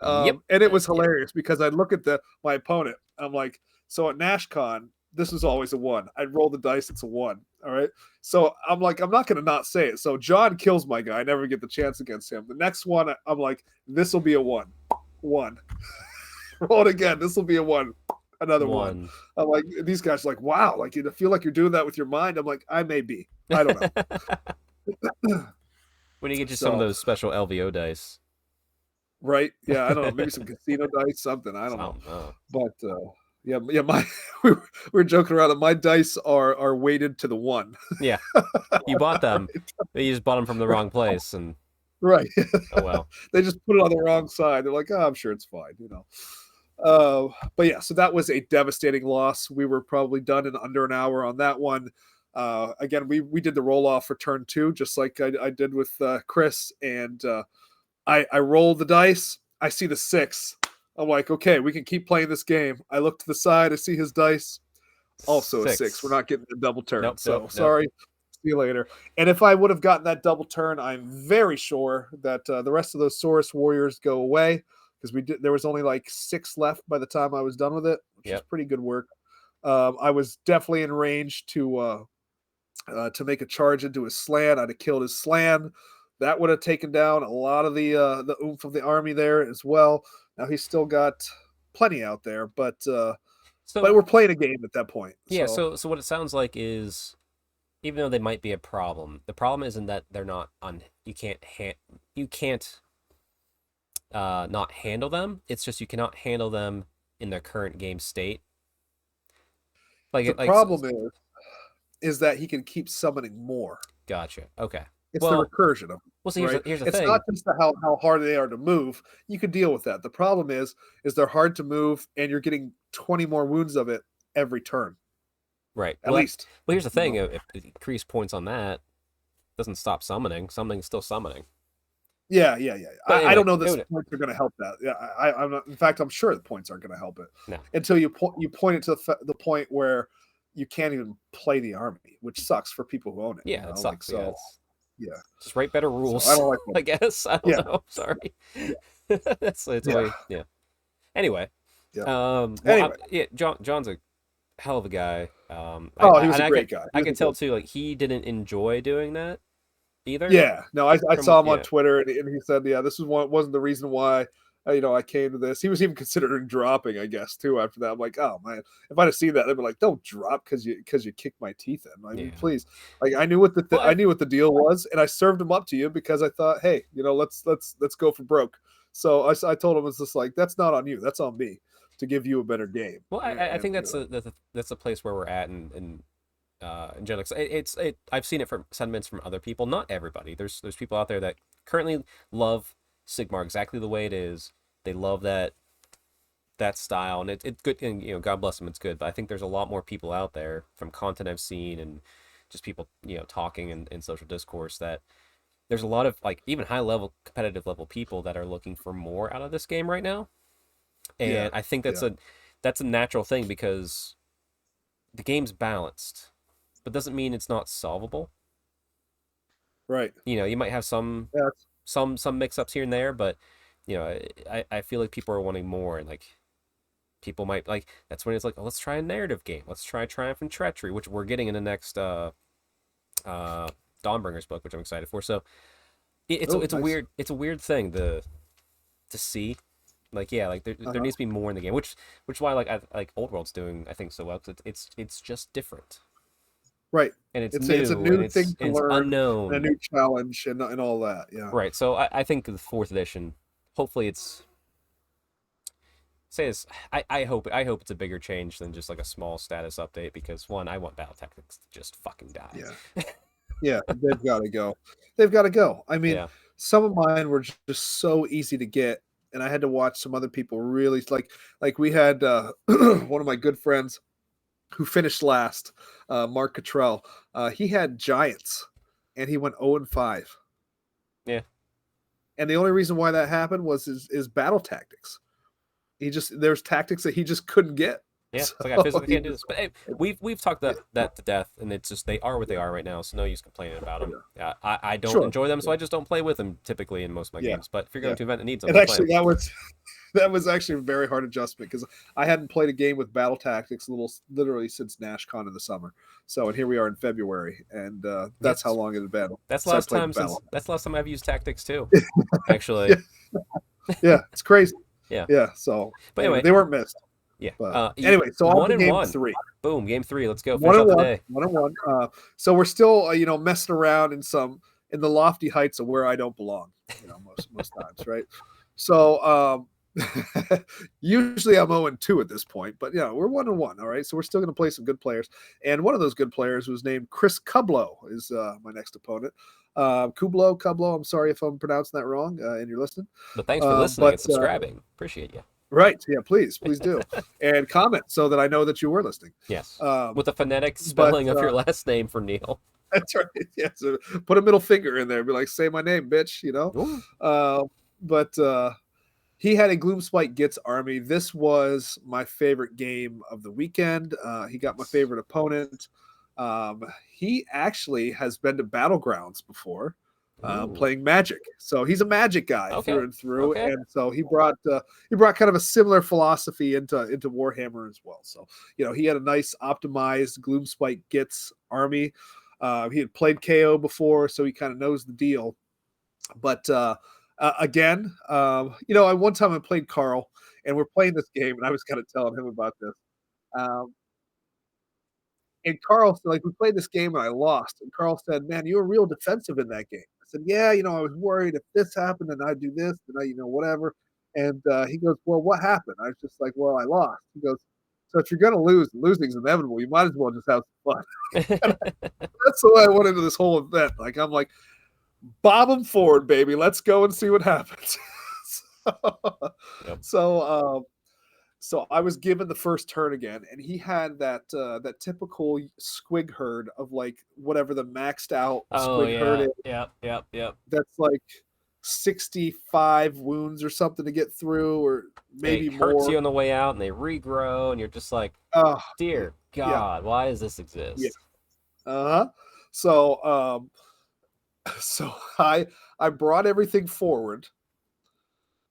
Yep. And it was Yep. hilarious because I'd look at my opponent. I'm like, so at NashCon, this was always a 1. I'd roll the dice, it's a 1. All right. So I'm like, I'm not going to not say it. So John kills my guy. I never get the chance against him. The next one, I'm like, this will be a 1. 1. Roll it again. This will be a 1. another one. One. I'm like, these guys are like, wow, like you feel like you're doing that with your mind. I'm like, I may be. I don't know. When you get you some of So those special LVO dice. right, yeah, I don't know, maybe some casino dice, something. I don't know, Something. Oh. but yeah, yeah. My we were joking around that my dice are weighted to the one. Yeah. You bought them. You just bought them from the wrong place, and Right. oh well. They just put it on the wrong side. They're like, oh, I'm sure it's fine. But yeah, so that was a devastating loss. We were probably done in under an hour on that one. Again, we did the roll off for turn two, just like I did with Chris, and I roll the dice. I see the six. I'm like, okay, we can keep playing this game. I look to the side. I see his dice. Also a six. We're 6. not getting a double turn. Nope. So Nope. Nope. sorry. See you later. And if I would have gotten that double turn, I'm very sure that the rest of those Saurus warriors go away because we did. There was only like 6 left by the time I was done with it, which is Yep. pretty good work. I was definitely in range to make a charge into his slan. I'd have killed his slan. That would have taken down a lot of the oomph of the army there as well. Now he's still got plenty out there, but So we're playing a game at that point. yeah. So So what it sounds like is, even though they might be a problem, the problem isn't that they're not on. You can't not handle them. It's just you cannot handle them in their current game state. the Like. problem is that he can keep summoning more. Gotcha. Okay. It's the Well, recursion of well. it, So right? here's the It's not thing. just how hard they are to move. You can deal with that. The problem is they're hard to move, and you're getting 20 more wounds of it every turn, Right. at Well, least. here's the You thing. know? If the increased points on that doesn't stop summoning, summoning's still summoning. Yeah, yeah, yeah. But I don't anyway, know that points are going to help that. Yeah, I'm not. In fact, I'm sure the points aren't going to help it no. until you point it to the point where you can't even play the army, which sucks for people who own it. Yeah, it Like sucks. Yeah, so. Yeah. just write better So I rules. don't like I that. guess. I don't Yeah, know. Sorry. yeah, It's yeah, way. Yeah. Anyway. yeah. Well, Anyway, yeah. John's a hell of a guy. oh, he was And a great guy. He I was a could tell good. too. Like he didn't enjoy doing that either. Yeah, no, I From saw him on yeah. Twitter, and he said, yeah, this wasn't the reason why I came to this. He was even considering dropping, I guess, too. After that, I'm like, oh man, if I'd have seen that, I'd be like, don't drop because you kicked my teeth in. I mean, Yeah. please, like I knew what Well, I knew what the deal was, and I served him up to you because I thought, hey, let's go for broke. So I told him it's just like that's not on you, that's on me to give you a better game. I And think that's a place where we're at, in general. I've seen it from sentiments from other people. Not everybody. There's people out there that currently love Sigmar exactly the way it is. They love that style, and it's good. And God bless them, it's good. But I think there's a lot more people out there from content I've seen and just people talking in social discourse that there's a lot of like even high level competitive level people that are looking for more out of this game right now. yeah, And I think yeah, that's a natural thing because the game's balanced, but doesn't mean it's not solvable. right. You might have some Yeah, some mix ups here and there, but I feel like people are wanting more, and like people might like that's when it's like, oh, let's try a narrative game. Let's try Triumph and Treachery, which we're getting in the next Dawnbringers book, which I'm excited for. So it's a nice. weird thing to see. Like yeah, like there Uh-huh. needs to be more in the game, which why like like Old World's doing I think so well 'cause it's just different Right. and it's It's a new and new thing to it's learn and a unknown. new challenge and all that. Yeah. Right. So I think the fourth edition, hopefully it's say this. I hope it's a bigger change than just like a small status update because one, I want battle tactics to just fucking die. Yeah. Yeah. They've got to go. They've got to go. I mean, Yeah. some of mine were just so easy to get, and I had to watch some other people really like we had one of my good friends who finished last, Mark Cottrell. He had giants, and he went 0-5. Yeah. And the only reason why that happened was his battle tactics. There's tactics that he just couldn't get. Yeah. So It's like I physically he can't do this. just But hey, we've talked yeah, that to death, and it's just they are what they are right now. So no use complaining about them. yeah. Yeah. I don't Sure. enjoy them, so Yeah. I just don't play with them typically in most of my Yeah. games. But if you're going Yeah. to an event that needs them, And then play actually them. that was actually a very hard adjustment because I hadn't played a game with battle tactics literally since NashCon in the summer. So and here we are in February, and that's how Yes. long it had been That's the since I last played time since battle. that's the last time I've used tactics too. Yeah, Actually. yeah, it's crazy. Yeah. Yeah. So But anyway, anyway, they weren't missed. Yeah. But anyway, so on One to and game one. three. Boom, game three. Let's go. One Finish and off the one, day. 1-1. So we're still, messing around in the lofty heights of where I don't belong, most times, right? So usually I'm 0-2 at this point, but we're 1-1. All right, so we're still going to play some good players, and one of those good players was named Chris Kublo, is my next opponent. Kublo. I'm sorry if I'm pronouncing that wrong, and you're listening. But thanks for listening But and subscribing. Appreciate you. right, yeah, please do, and comment so that I know that you were listening. Yes. Um, With the phonetic but spelling of your last name for Neil. That's right. Yeah, so put a middle finger in there, be like, "Say my name, bitch," Ooh. But he had a Gloomspite Gitz army. This was my favorite game of the weekend. He got my favorite opponent. He actually has been to Battlegrounds before, playing Magic. So he's a Magic guy through and through, Okay. and so he brought kind of a similar philosophy into Warhammer as well. So he had a nice optimized Gloomspite Gitz army. He had played KO before, so he kind of knows the deal. But again, one time I played Carl, and we're playing this game, and I was kind of telling him about this. Um, and Carl, like, we played this game, and I lost. And Carl said, "Man, you were real defensive in that game." I said, "Yeah, I was worried if this happened, and I'd do this, and whatever." And he goes, "Well, what happened?" I was just like, "Well, I lost." He goes, "So if you're going to lose, and losing's inevitable, you might as well just have some fun." That's the way I went into this whole event. Like, I'm like, bob them forward, baby. Let's go and see what happens. so, Yep. so, so I was given the first turn again, and he had that typical squig herd of like whatever the maxed out squig herd is. Yep. That's like 65 wounds or something to get through, or maybe It hurts more. you on the way out, and they regrow, and you're just like, Oh, dear God, why does this yeah. exist? So, so I brought everything forward,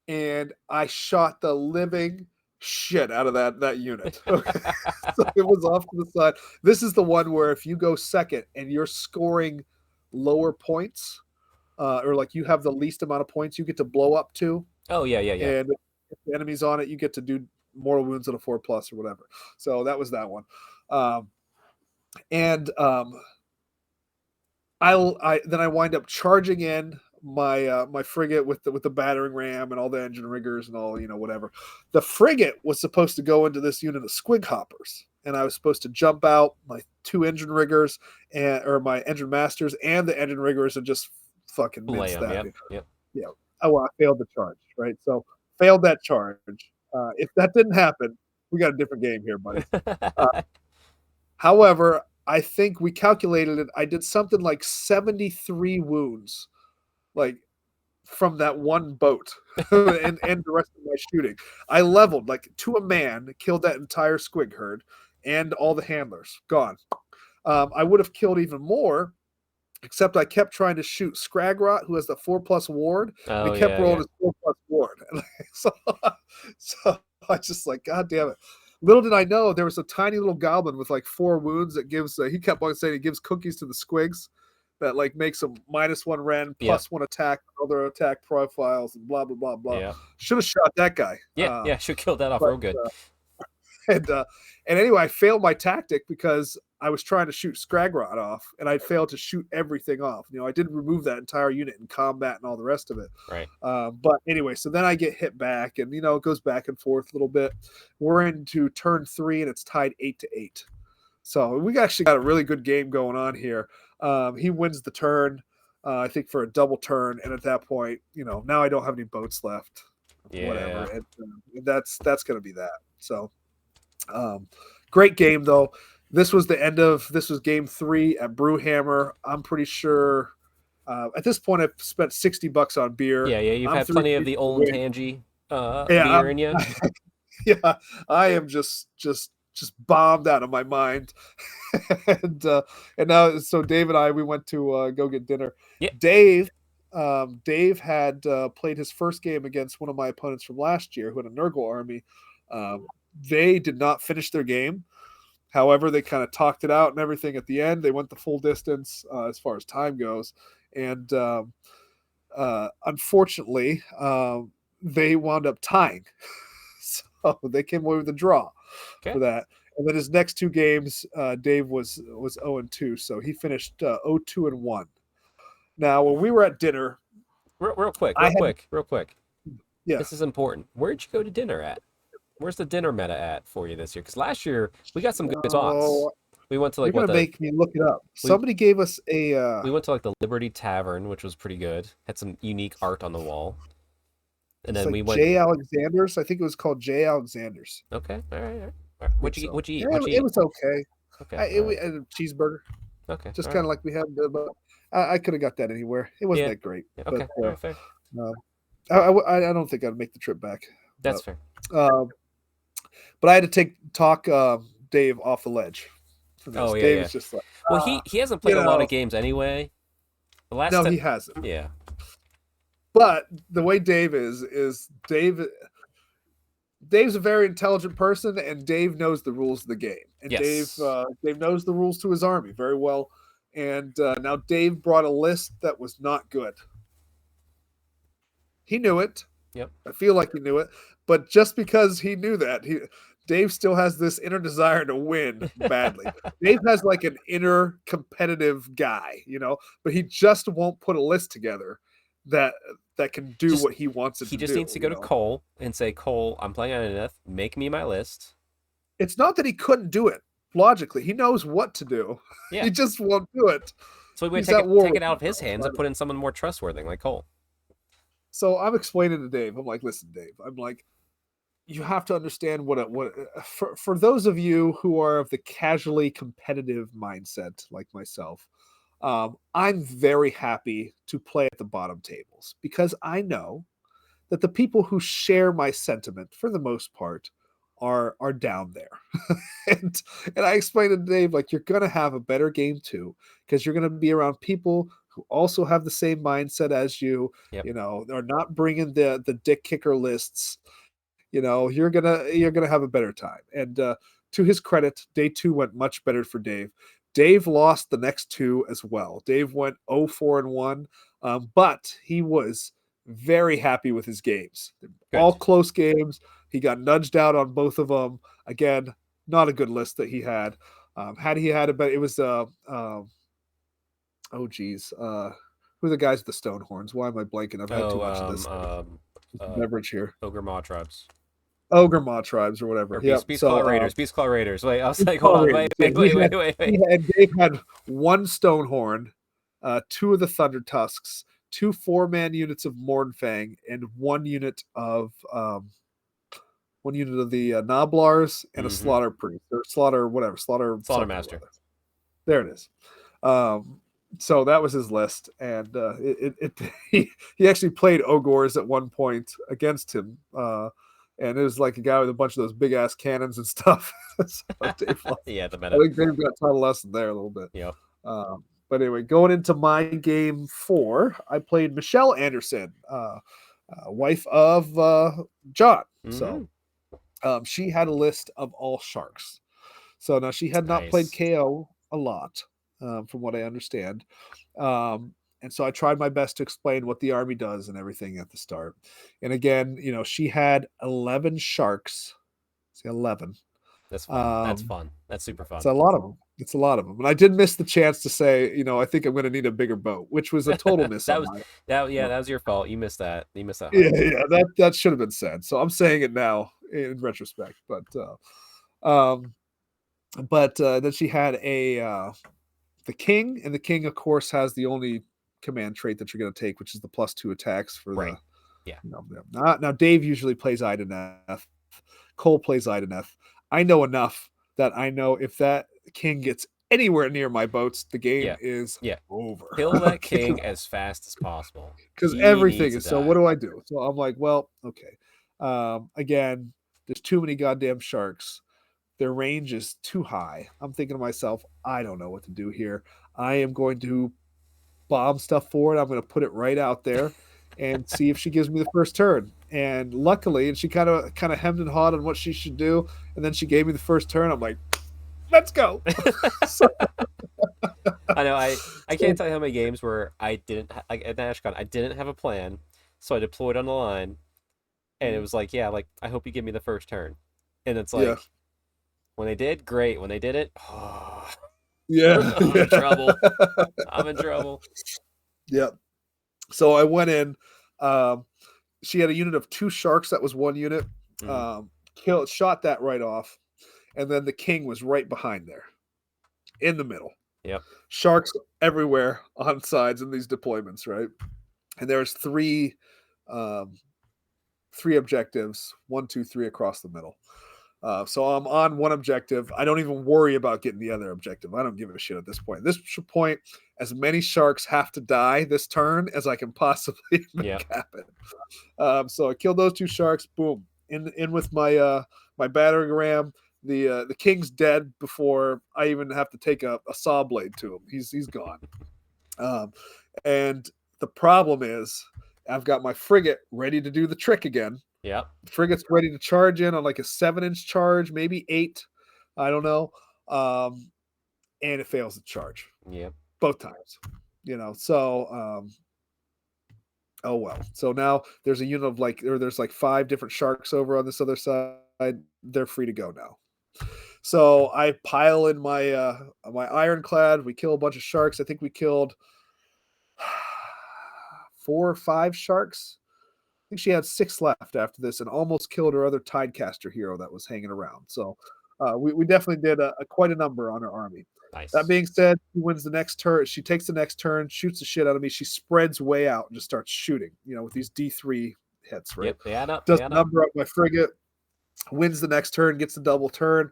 and I shot the living shit out of that unit. Okay. So it was off to the side. This is the one where if you go second and you're scoring lower points, or like you have the least amount of points you get to blow up to, Oh yeah. and if the enemy's on it, you get to do mortal wounds at a 4+ or whatever. So that was that one. And I wind up charging in my frigate with the battering ram and all the engine riggers and all whatever. The frigate was supposed to go into this unit of squig hoppers, and I was supposed to jump out my 2 engine riggers or my engine masters and the engine riggers and just fucking mince that. Yep. Yeah. Oh, well, I failed the charge, right? So failed that charge. If that didn't happen, we got a different game here, buddy. However, I think we calculated it. I did something like 73 wounds, like from that one boat, and the rest of my shooting. I leveled like to a man, killed that entire squig herd, and all the handlers gone. I would have killed even more, except I kept trying to shoot Scragrot, who has the 4+ ward, and he kept rolling his 4+ ward. so, so I just like, God damn it. Little did I know there was a tiny little goblin with like 4 wounds that gives. He kept on saying he gives cookies to the squigs, that like makes them -1 ren, +1 attack, other attack profiles, and blah blah blah blah. Yeah. Should have shot that guy. Should kill that off real good. And anyway, I failed my tactic because I was trying to shoot Scragrot off, and I failed to shoot everything off. I didn't remove that entire unit in combat and all the rest of it. Right. But anyway, so then I get hit back, and it goes back and forth a little bit. We're into turn 3, and it's tied 8-8. So we actually got a really good game going on here. He wins the turn, I think, for a double turn, and at that point, now I don't have any boats left. Yeah. Whatever. And that's going to be that. So. Great game though. This was game 3 at Brewhammer. I'm pretty sure at this point I've spent $60 on beer. Yeah. You've had plenty of the old Tangy beer in you. Yeah, I am just bombed out of my mind. and now, so Dave and I, we went to go get dinner. Yeah. Dave had played his first game against one of my opponents from last year, who had a Nurgle army. They did not finish their game. However, they kind of talked it out and everything at the end. They went the full distance as far as time goes. And unfortunately, they wound up tying. they came away with a draw Okay. for that. And then his next two games, Dave was 0-2, so he finished 0-2-1. Now, when we were at dinner, Real quick, I real had quick, real quick. yeah. This is important. Where'd you go to dinner at? Where's the dinner meta at for you this year? Because last year we got some good spots. Oh, We went to you're like what gonna the make me look it up. we Somebody gave us a we went to like the Liberty Tavern, which was pretty good. Had some unique art on the wall. And it's then like we went. J. Alexander's. I think it was called J. Alexander's. Okay, all right, all right. I think What'd you eat? so. What'd you eat? Yeah, What'd you it eat? was okay. Okay, all right. A cheeseburger, Okay, just all kind right. of like we had. But I could have got that anywhere. It wasn't Yeah. that great, Yeah, but okay, all right, fair. uh, I don't think I'd make the trip back. That's But fair. uh, but I had to talk Dave off the ledge for Oh this. yeah, Dave yeah. is just like, Well, he hasn't you played a lot know, of games anyway. The last no, time, he hasn't. yeah, But the way Dave is Dave's a very intelligent person, and Dave knows the rules of the game. And yes, Dave knows the rules to his army very well. And now Dave brought a list that was not good. He knew it. yep. I feel like he knew it, but just because he knew that, Dave still has this inner desire to win badly. Dave has like an inner competitive guy, but he just won't put a list together that can do Just what he wants it he to just do. needs to go to Cole and say, Cole, I'm playing on Enough. Make me my list. It's not that he couldn't do it logically. He knows what to do. Yeah. He just won't do it. So we would He's at war take with it out of his himself. hands and put in someone more trustworthy like Cole. So I'm explaining to Dave. I'm like, listen, Dave. I'm like, you have to understand for those of you who are of the casually competitive mindset like myself. I'm very happy to play at the bottom tables because I know that the people who share my sentiment, for the most part, are down there. And I explained to Dave, like, you're gonna have a better game too, because you're gonna be around people who also have the same mindset as you. Yep. They're not bringing the dick kicker lists. You're gonna have a better time. And to his credit, day two went much better for Dave. Dave lost the next two as well. Dave went 0-4-1, but he was very happy with his games. All Good. close games. He got nudged out on both of them. Again, not a good list that he had. Had he had it was oh geez, who are the guys with the stone horns? Why am I blanking? I've had too Oh, much of this uh, beverage here. Ogre Maw Tribes. Ogre Maw tribes or whatever. Or Yep. Beast So Claw Raiders. Beast Claw Raiders. Wait, I was Beast like, hold Claw on. Raiders. Wait, Yeah, wait, wait, wait, wait, wait. Dave had one stone horn, two of the Thunder Tusks, two 4-man units of Mornfang, and one unit of the Noblars and a Mm-hmm. Slaughter Priest or Slaughter whatever Slaughter Master. There it is. So that was his list, and he actually played Ogors at one point against him, and it was like a guy with a bunch of those big ass cannons and stuff. So Yeah, the I meta. think Dave got taught a lesson there a little bit. Yep. But anyway, going into my game 4, I played Michelle Anderson, wife of John. Mm-hmm. So she had a list of all sharks. So now she had not played Nice. KO a lot, from what I understand. And so I tried my best to explain what the army does and everything at the start. And again, she had 11 sharks. See, 11. That's fun. That's fun. That's super It's fun. a lot of them. It's a lot of them. And I did miss the chance to say, I think I'm going to need a bigger boat, which was a total miss. That was your fault. You missed that. You missed that. Yeah, that should have been said. So I'm saying it now in retrospect. But then she had the king, and the king, of course, has the only command trait that you're going to take, which is the +2 attacks for Right. the. Yeah. Now Dave usually plays Ideneth. Cole plays Ideneth. I know enough that I know if that king gets anywhere near my boats, the game is over. Kill that king as fast as possible. Because everything is. So what do I do? So I'm like, well, okay. Again, there's too many goddamn sharks. Their range is too high. I'm thinking to myself, I don't know what to do here. I am going to bomb stuff forward. I'm going to put it right out there and see if she gives me the first turn. And luckily, and she kind of hemmed and hawed on what she should do, and then she gave me the first turn. I'm like, let's go. I know. I can't tell you how many games where I didn't like at NashCon. I didn't have a plan, so I deployed on the line, And it was like, yeah, like I hope you give me the first turn. And it's Yeah. like when they did, great. When they did it, oh, Yeah. I'm in trouble. I'm in trouble. Yeah. So I went in. Um, she had a unit of 2 sharks. That was 1 unit. Mm-hmm. Shot that right off, and then the king was right behind there, in the middle. Yep. Sharks everywhere on sides in these deployments, right? And there's um, 3 objectives, 1, 2, 3 across the middle. So I'm on one objective. I don't even worry about getting the other objective. I don't give a shit at this point. At this point, as many sharks have to die this turn as I can possibly Yep. make happen. So I killed those 2 sharks. Boom, in with my battering ram. The king's dead before I even have to take a saw blade to him. He's gone. Um, and the problem is, I've got my frigate ready to do the trick again. Yep. Frigate's ready to charge in on like a 7-inch charge, maybe 8. I don't know. And it fails to charge Yep. both times. So oh well. So now there's a unit of there's like 5 different sharks over on this other side. They're free to go now. So I pile in my ironclad. We kill a bunch of sharks. I think we killed 4 or 5 sharks. I think she had 6 left after this, and almost killed her other Tidecaster hero that was hanging around. So we definitely did quite a number on her army. That Nice. being said, she wins the next turn. She takes the next turn, shoots the shit out of me. She spreads way out and just starts shooting, with these D3 hits, right? Yep. They add up. Does They add up. number up my frigate, wins the next turn, gets the double turn,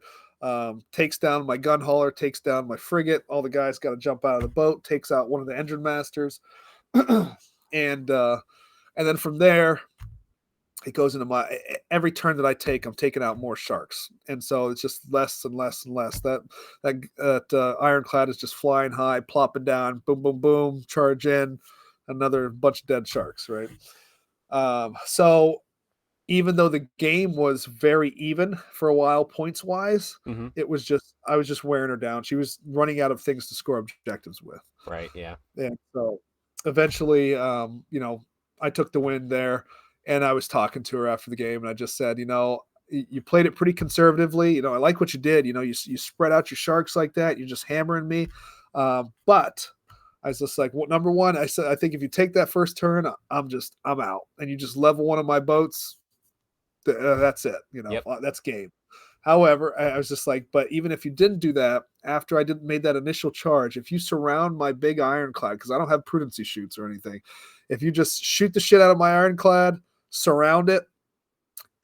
takes down my gun hauler, takes down my frigate. All the guys got to jump out of the boat, takes out one of the engine masters. and then from there, it goes into every turn that I take, I'm taking out more sharks, and so it's just less and less and less. That ironclad is just flying high, plopping down, boom, boom, boom, charge in, another bunch of dead sharks, right? So even though the game was very even for a while, points wise, Mm-hmm. I was just wearing her down. She was running out of things to score objectives with, Right. Yeah. and so eventually, I took the win there. And I was talking to her after the game, and I just said, you played it pretty conservatively. I like what you did. You spread out your sharks like that. You're just hammering me. But I was just like, well, number one, I said, I think if you take that first turn, I'm out. And you just level one of my boats. That's it. Yep. That's game. However, I was just like, but even if you didn't do that, after I didn't made that initial charge, if you surround my big ironclad, because I don't have prudency shoots or anything, if you just shoot the shit out of my ironclad, surround it,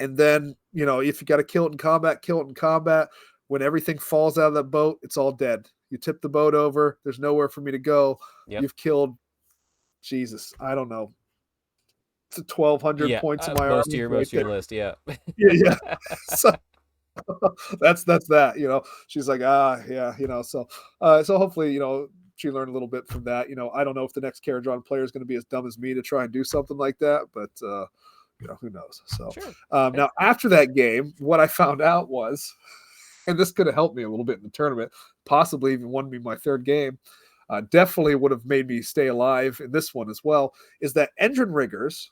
and then if you got to kill it in combat, kill it in combat. When everything falls out of that boat, it's all dead. You tip the boat over, there's nowhere for me to go. Yep. You've killed, Jesus, I don't know, it's 1,200 Yeah. points in my Most of army your right most of your there. list. Yeah. Yeah. So that's that. She's like, yeah, so hopefully, she learned a little bit from that. I don't know if the next Caradron player is going to be as dumb as me to try and do something like that, but who knows? So Sure. now after that game, what I found out was, and this could have helped me a little bit in the tournament, possibly even won me my 3rd game, definitely would have made me stay alive in this one as well, is that engine riggers,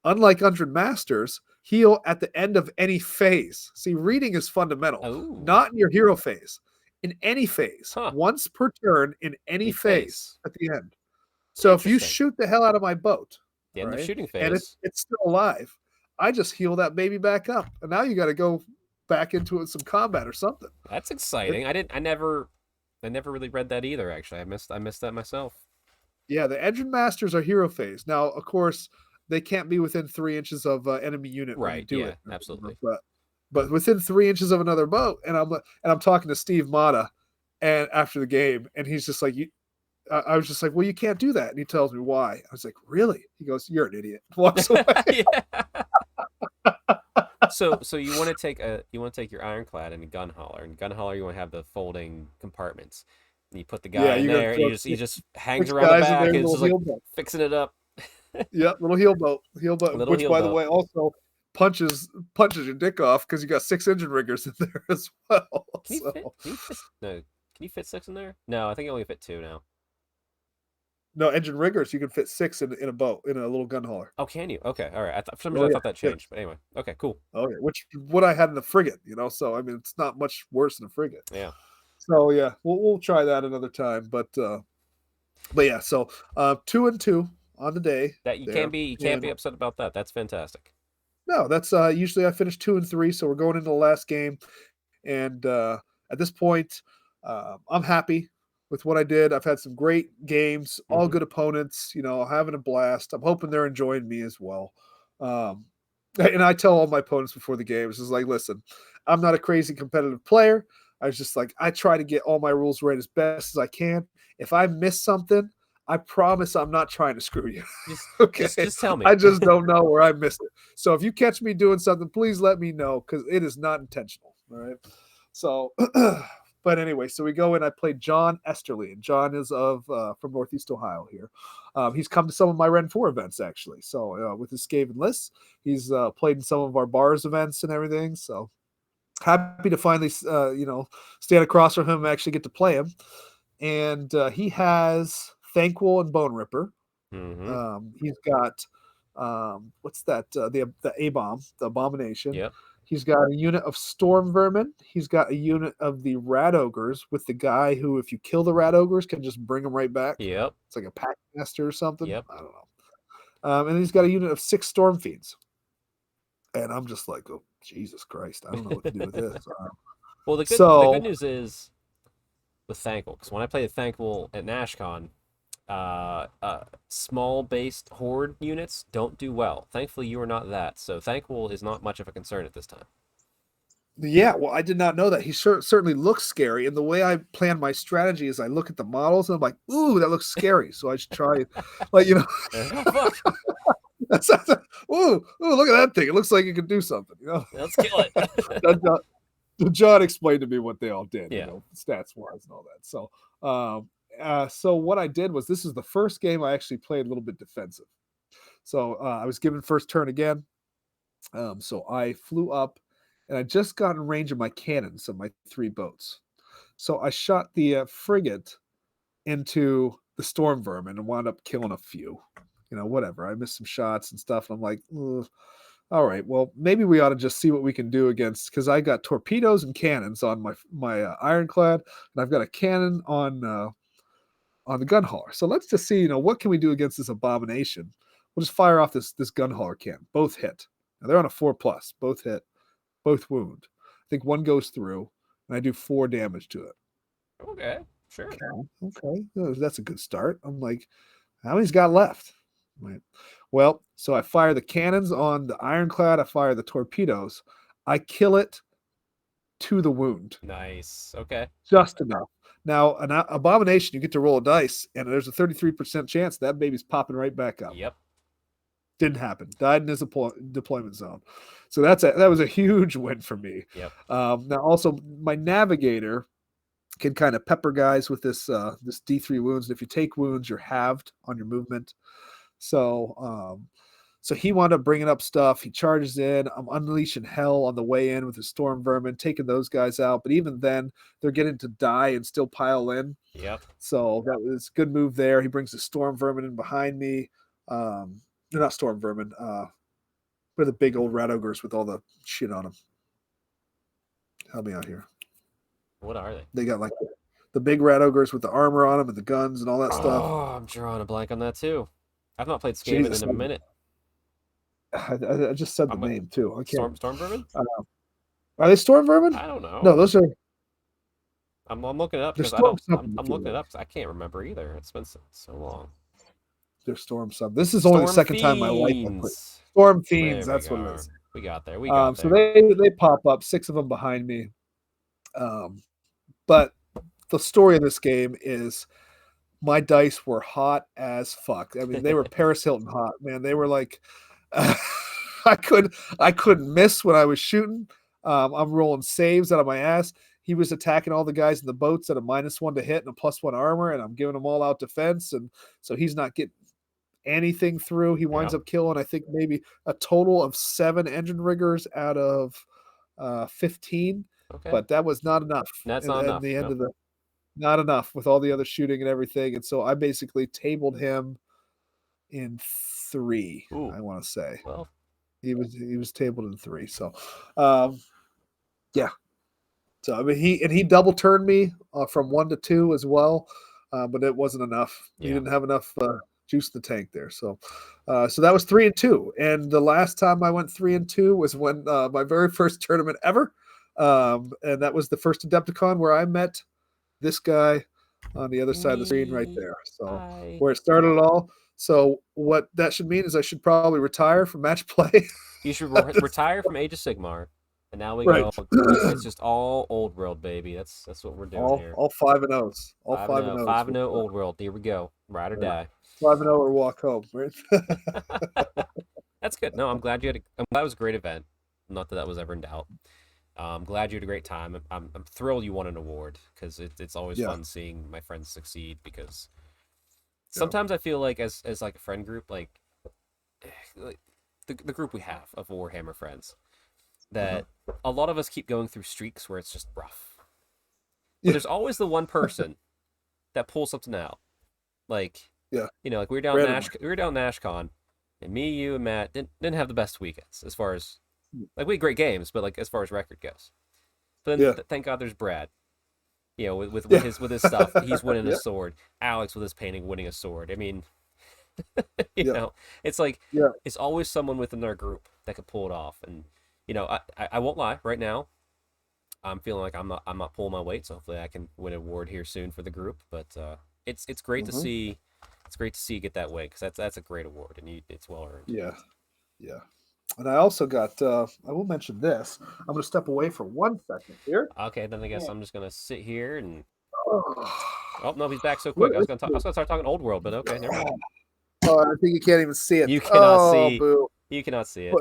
unlike engine masters, heal at the end of any phase. See, reading is fundamental. Oh. Not in your hero phase. In any phase. Huh. Once per turn in any phase at the end. So if you Interesting. shoot the hell out of my boat, The end of shooting and phase. it's still alive, I just heal that baby back up. And now you got to go back into it with some combat or something. That's exciting. I never really read that either, actually. I missed that myself. Yeah, the engine masters are hero phase. Now, of course, they can't be within 3 inches of enemy unit when you Right. do Yeah. it. Absolutely. But within 3 inches of another boat, and I'm talking to Steve Mata, and after the game, and he's just like, I was just like, well, you can't do that, and he tells me why. I was like, really? He goes, you're an idiot. Walks away. Yeah. So you want to take your ironclad and a gun hauler, and gun hauler you want to have the folding compartments. And you put the guy in there, and he just hangs around the back and it's just like fixing it up. Yeah, little heel boat, Little which heel by the boat. way also punches your dick off because you got 6 engine riggers in there as well. Can you fit 6 in there? No, I think you only fit 2 now. No, engine riggers, you can fit 6 in a boat, in a little gun hauler. Oh, can you? Okay, all right. For some reason Oh, I yeah, thought that yeah. changed, but anyway. Okay, cool. Oh, yeah, which what I had in the frigate, so, I mean, it's not much worse than a frigate. Yeah. So, yeah, we'll try that another time, but yeah, so, 2 and 2 on the day That there, you can't and be upset about that. That's fantastic. no, that's, usually I finish 2 and 3, so we're going into the last game. And at this point, I'm happy with what I did. I've had some great games, all Hmm. good opponents, having a blast. I'm hoping they're enjoying me as well. Um, and I tell all my opponents before the games, is like, listen, I'm not a crazy competitive player. I was just like, I try to get all my rules right as best as I can. If I miss something, I promise I'm not trying to screw you. Just Okay. just tell me. I just don't know where I missed it. So if you catch me doing something, please let me know because it is not intentional. All right. So, but anyway, so we go in. I played John Esterly, and John is from Northeast Ohio here. He's come to some of my Ren 4 events actually. So with his Skaven lists, he's played in some of our bars events and everything. So happy to finally stand across from him and actually get to play him. And he has Thanquol and Bone Ripper. Hmm. He's got what's that? The A bomb, the abomination. Yep. He's got a unit of storm vermin. He's got a unit of the rat ogres with the guy who, if you kill the rat ogres, can just bring them right back. Yep. It's like a pack master or something. Yep. I don't know. And he's got a unit of 6 storm fiends. And I'm just like, oh Jesus Christ, I don't know what to do with this. Well, the good So news is with Thankful, because when I played Thankful at NashCon, small based horde units don't do well. Thankfully, you are not that, so Thankful is not much of a concern at this time. yeah, well, I did not know that. He certainly looks scary. And the way I plan my strategy is I look at the models and I'm like, ooh, that looks scary. So I should try, like, Oh fuck! ooh, look at that thing. It looks like it could do something. Let's kill it. John explained to me what they all did, Yeah. stats wise and all that. So what I did was this is the first game I actually played a little bit defensive. So I was given first turn again. So I flew up and I just got in range of my cannons of my 3 boats. So I shot the frigate into the storm vermin and wound up killing a few. Whatever. I missed some shots and stuff. And I'm like, ugh. All right, well, maybe we ought to just see what we can do against because I got torpedoes and cannons on my ironclad, and I've got a cannon on the gun hauler. So let's just see, what can we do against this abomination? We'll just fire off this gun hauler cannon. Both hit. Now they're on a 4+. Both hit. Both wound. I think one goes through, and I do 4 damage to it. Okay. Sure. Okay. That's a good start. I'm like, how many's got left? Right. Well, so I fire the cannons on the ironclad. I fire the torpedoes. I kill it to the wound. Nice. Okay. Just enough. Now, an abomination, you get to roll a dice, and there's a 33% chance that baby's popping right back up. Yep. Didn't happen. Died in his deployment zone. So that was a huge win for me. Yep. Now, also, my navigator can kind of pepper guys with this D3 wounds. And if you take wounds, you're halved on your movement. So he wound up bringing up stuff. He charges in. I'm unleashing hell on the way in with the storm vermin, taking those guys out. But even then, they're getting to die and still pile in. Yep. So that was a good move there. He brings the storm vermin in behind me. They're not storm vermin. They're the big old rat ogres with all the shit on them. Help me out here. What are they? They got like the big rat ogres with the armor on them and the guns and all that stuff. Oh, I'm drawing a blank on that too. I've not played Skaven in a minute. I just said the name too. I can't. Storm vermin? Are they storm vermin? I don't know. No, those are. I'm looking it up because I'm looking it up because I can't remember either. It's been so long. They're storm something. This is only the second time in my life I played. Storm fiends. That's what it is. We got there. We got there. So they pop up. 6 of them behind me. But the story of this game is my dice were hot as fuck. I mean, they were Paris Hilton hot, man. They were like, I couldn't miss when I was shooting. I'm rolling saves out of my ass. He was attacking all the guys in the boats at a -1 to hit and a +1 armor, and I'm giving them all out defense, and so he's not getting anything through. He winds up killing, I think, maybe a total of 7 engine riggers out of 15. Okay. But that was not enough. That's not enough. The end of the not enough with all the other shooting and everything. And so I basically tabled him in three, Ooh, I want to say. well, He was tabled in three. So um, yeah. So I mean he double turned me from 1 to 2 as well, but it wasn't enough. He yeah. didn't have enough juice in the tank there. So that was 3-2. And the last time I went 3-2 was when my very first tournament ever, and that was the first Adepticon where I met this guy on the other side of the screen right Me, there. So I. where it started it all. So what that should mean is I should probably retire from match play. You should retire from Age of Sigmar, and now we Right. go. It's just all old world, baby. That's what we're doing all here. all 5 and O's. All Five and five and zero, O's five and with zero, old world. Here we go. Ride or yeah. die. 5-0 or walk home, right? That's good. No, I'm glad you had. I'm glad it was a great event. Not that that was ever in doubt. I'm glad you had a great time. I'm thrilled you won an award because it's always Yeah, fun seeing my friends succeed. Because yeah. sometimes I feel like as like a friend group, like the group we have of Warhammer friends, Uh-huh. that a lot of us keep going through streaks where it's just rough. But Yeah, there's always the one person that pulls something out. Like, yeah. like Randomly. We were down NashCon, and me, you, and Matt didn't have the best weekends as far as like we had great games, but like as far as record goes. But then Yeah, thank God there's Brad. yeah, With his stuff, he's winning a yeah, sword. Alex with his painting winning a sword. I mean, yeah, it's like yeah. it's always someone within our group that could pull it off. And I won't lie. Right now, I'm feeling like I'm not pulling my weight. So hopefully I can win an award here soon for the group. But it's great to Uh-huh. see. It's great to see you get that way because that's a great award and it's well earned. Yeah, yeah. And I also got. I will mention this. I'm going to step away for 1 second here. Okay, then I guess Yeah. I'm just gonna sit here and Oh, oh no, he's back so quick. what is I this? was gonna start talking old world, but okay, never mind. Oh, I think you can't even see it. You cannot Oh, see. boo. You cannot see it.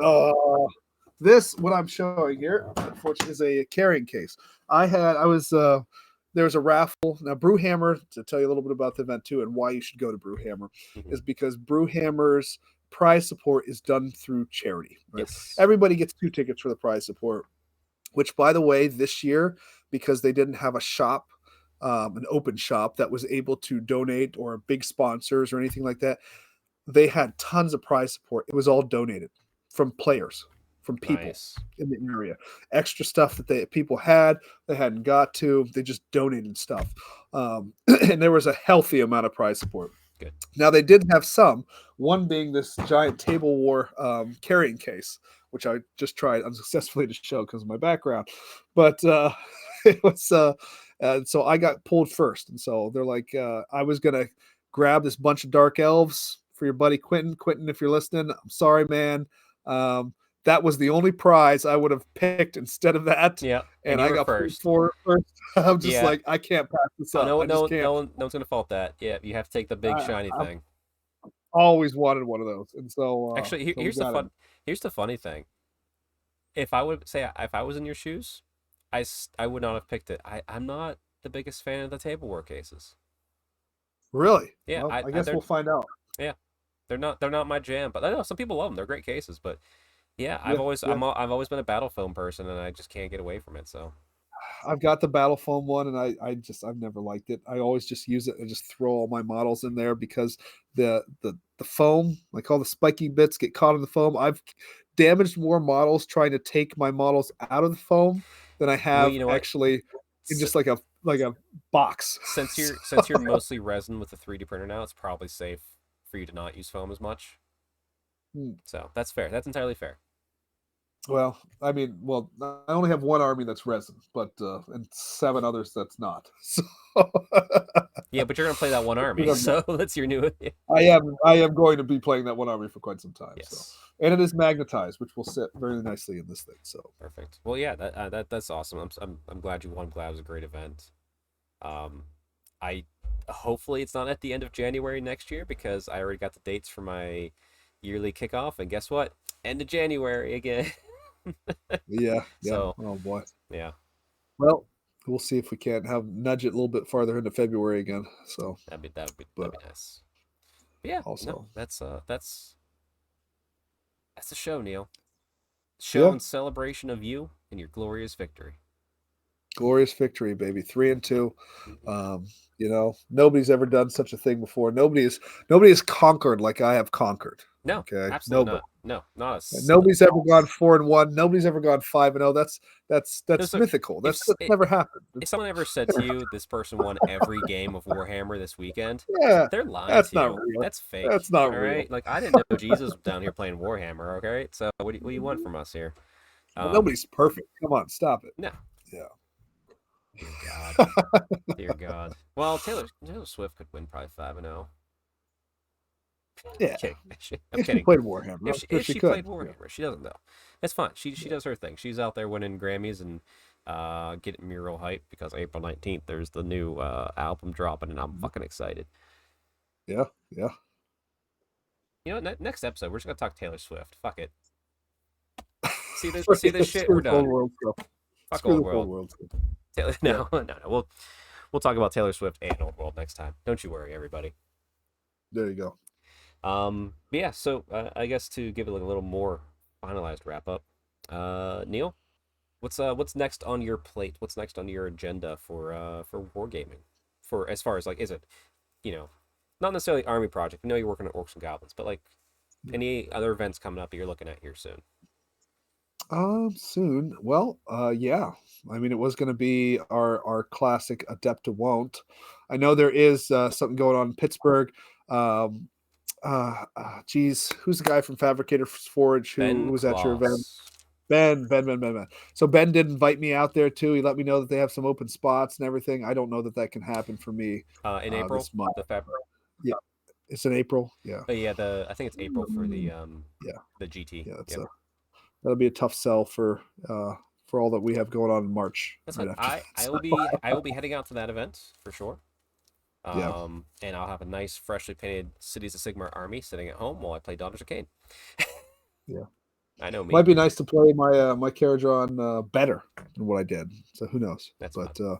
This, what I'm showing here, unfortunately, is a carrying case. I was, there was a raffle. Now, Brewhammer, to tell you a little bit about the event too, and why you should go to Brewhammer, Mhm. is because Brewhammer's prize support is done through charity, right? Yes. Everybody gets 2 tickets for the prize support, which, by the way, this year, because they didn't have a shop, an open shop that was able to donate or big sponsors or anything like that, they had tons of prize support. It was all donated from players, from people Nice. in the area. Extra stuff that people had, they hadn't got to. They just donated stuff, and there was a healthy amount of prize support. Good. Now they did have some. One being this giant table war carrying case, which I just tried unsuccessfully to show because of my background, but it was. So I got pulled first, and so they're like, I was gonna grab this bunch of dark elves for your buddy Quentin. Quentin, if you're listening, I'm sorry, man. That was the only prize I would have picked instead of that, Yeah. And and you I were got pulled first. for first. I'm just Yeah. like, I can't pass this Oh up. no, I just can't. no one's gonna fault that. Yeah, you have to take the big I, shiny I've thing. always wanted one of those, and so Actually, so we got it. here's the funny thing. If I would say if I was in your shoes, I would not have picked it. I'm not the biggest fan of the tableware cases. Really? Yeah, Well, I guess we'll find out. yeah, they're not my jam. But I know some people love them. They're great cases. But yeah, Yeah, yeah. I've always been a battle film person, and I just can't get away from it. So I've got the battle foam one, and I've never liked it. I always just use it and just throw all my models in there because the foam, like all the spiky bits, get caught in the foam. I've damaged more models trying to take my models out of the foam than I well, have you know what? actually in just like a box. Since you're mostly resin with the 3D printer now, it's probably safe for you to not use foam as much. Hmm. So that's fair. That's entirely fair. Well, I mean, well, I only have one army that's resin, but and 7 others that's not. So Yeah, but you're gonna play that one we army, don't know. so that's your new. I am going to be playing that one army for quite some time. So, Yes, and it is magnetized, which will sit very nicely in this thing. So, perfect. Well, yeah, that's awesome. I'm glad you won. I'm glad it was a great event. Um, I hopefully it's not at the end of January next year because I already got the dates for my yearly kickoff, and guess what? End of January again. yeah, yeah. So Oh boy. yeah, Well, we'll see if we can't have nudge it a little bit farther into February again. So, that'd but be nice. But yeah, no, also, that's the show, Neil. Show yeah, in celebration of you and your glorious victory. Glorious victory, baby. 3-2. Nobody's ever done such a thing before. Nobody has conquered like I have conquered. No, Okay, absolutely nobody. not. No, not Nobody's ever gone 4-1. Nobody's ever gone 5-0. That's a, mythical. if That's never happened. if someone ever said to you this person won every game of Warhammer this weekend, Yeah, they're lying that's to not you. real. That's fake. That's not All real. right, like I didn't know Jesus was down here playing Warhammer. Okay, so what do you want from us here? Nobody's perfect. Come on, stop it. No. Yeah. Dear God. Dear God. Well, Taylor Swift could win probably 5-0. Yeah. I'm If she kidding. played Warhammer, If she could. played Warhammer, she doesn't though. It's fine. She does her thing. She's out there winning Grammys and getting me real hype because April 19th there's the new album dropping and I'm fucking excited. Yeah. Yeah. You know, next episode we're just gonna talk Taylor Swift. Fuck it. See this shit. Screw We're the whole done. world stuff. Fuck Screw old the whole world. world stuff. Taylor, no. We'll talk about Taylor Swift and old world next time. Don't you worry, everybody. There you go. But yeah. So I guess to give it like a little more finalized wrap up, Neil, what's next on your plate? What's next on your agenda for wargaming? For as far as like, is it, you know, not necessarily army project. I know you're working on orcs and goblins, but like any other events coming up that you're looking at here soon? Soon. Well, yeah. I mean, it was going to be our classic Adepta Won't. I know there is something going on in Pittsburgh. Um, geez, who's the guy from Fabricators Forge who Ben was at your event? Kloss. Ben. So Ben did invite me out there too. He let me know that they have some open spots and everything. I don't know that can happen for me In April, this month. the Feb. Yeah, it's in April. Yeah, Yeah, I think it's April for the yeah, the GT. yeah. Yep. That'll be a tough sell for all that we have going on in March. That's Right fine. after I will be heading out to that event for sure. Yeah. And I'll have a nice freshly painted Cities of Sigmar army sitting at home while I play Daughters of Cain. Yeah. I know me. Might be nice to play my Caradron better than what I did. So who knows? That's but fine.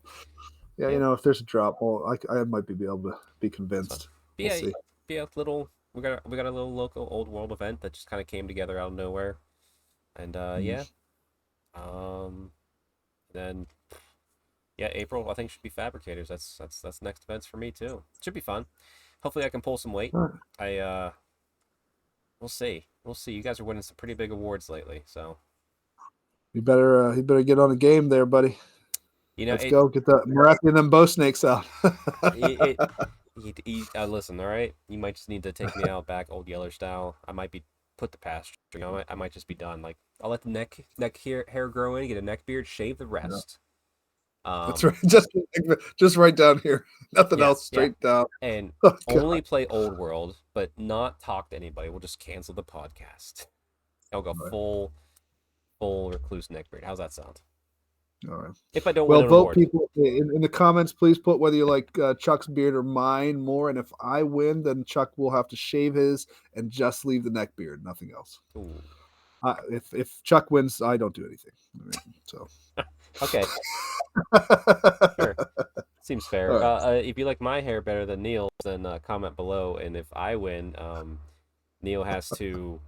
yeah, if there's a drop, well, I might be able to be convinced. We'll see. We got a little local old world event that just kind of came together out of nowhere, and yeah, then yeah, April I think should be Fabricators. That's next events for me too. Should be fun. Hopefully I can pull some weight. Right. We'll see. You guys are winning some pretty big awards lately, so you better get on the game there, buddy. Let's go get the Marathi and them bow snakes out. Listen, all right. You might just need to take me out back old Yeller style. I might be put the pasture. I might just be done. Like I'll let the neck hair grow in, get a neck beard, shave the rest. Yeah. That's right. Just right down here. Nothing else. Straight down. And only play old world, but not talk to anybody. We'll just cancel the podcast. I'll go full recluse neck beard. How's that sound? All right. If I don't win an vote award. People in the comments. Please put whether you like Chuck's beard or mine more. And if I win, then Chuck will have to shave his and just leave the neck beard, nothing else. Ooh. If Chuck wins, I don't do anything. So okay. Sure. Seems fair. Right. If you like my hair better than Neil's, then comment below. And if I win, Neil has to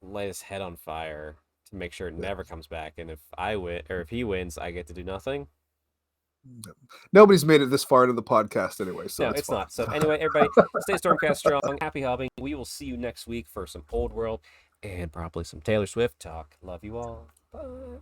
light his head on fire to make sure it never comes back. And if I win, or if he wins, I get to do nothing. Nobody's made it this far into the podcast anyway, so no, it's not. So anyway, everybody, stay Stormcast strong. Happy hobbing. We will see you next week for some old world and probably some Taylor Swift talk. Love you all. Bye.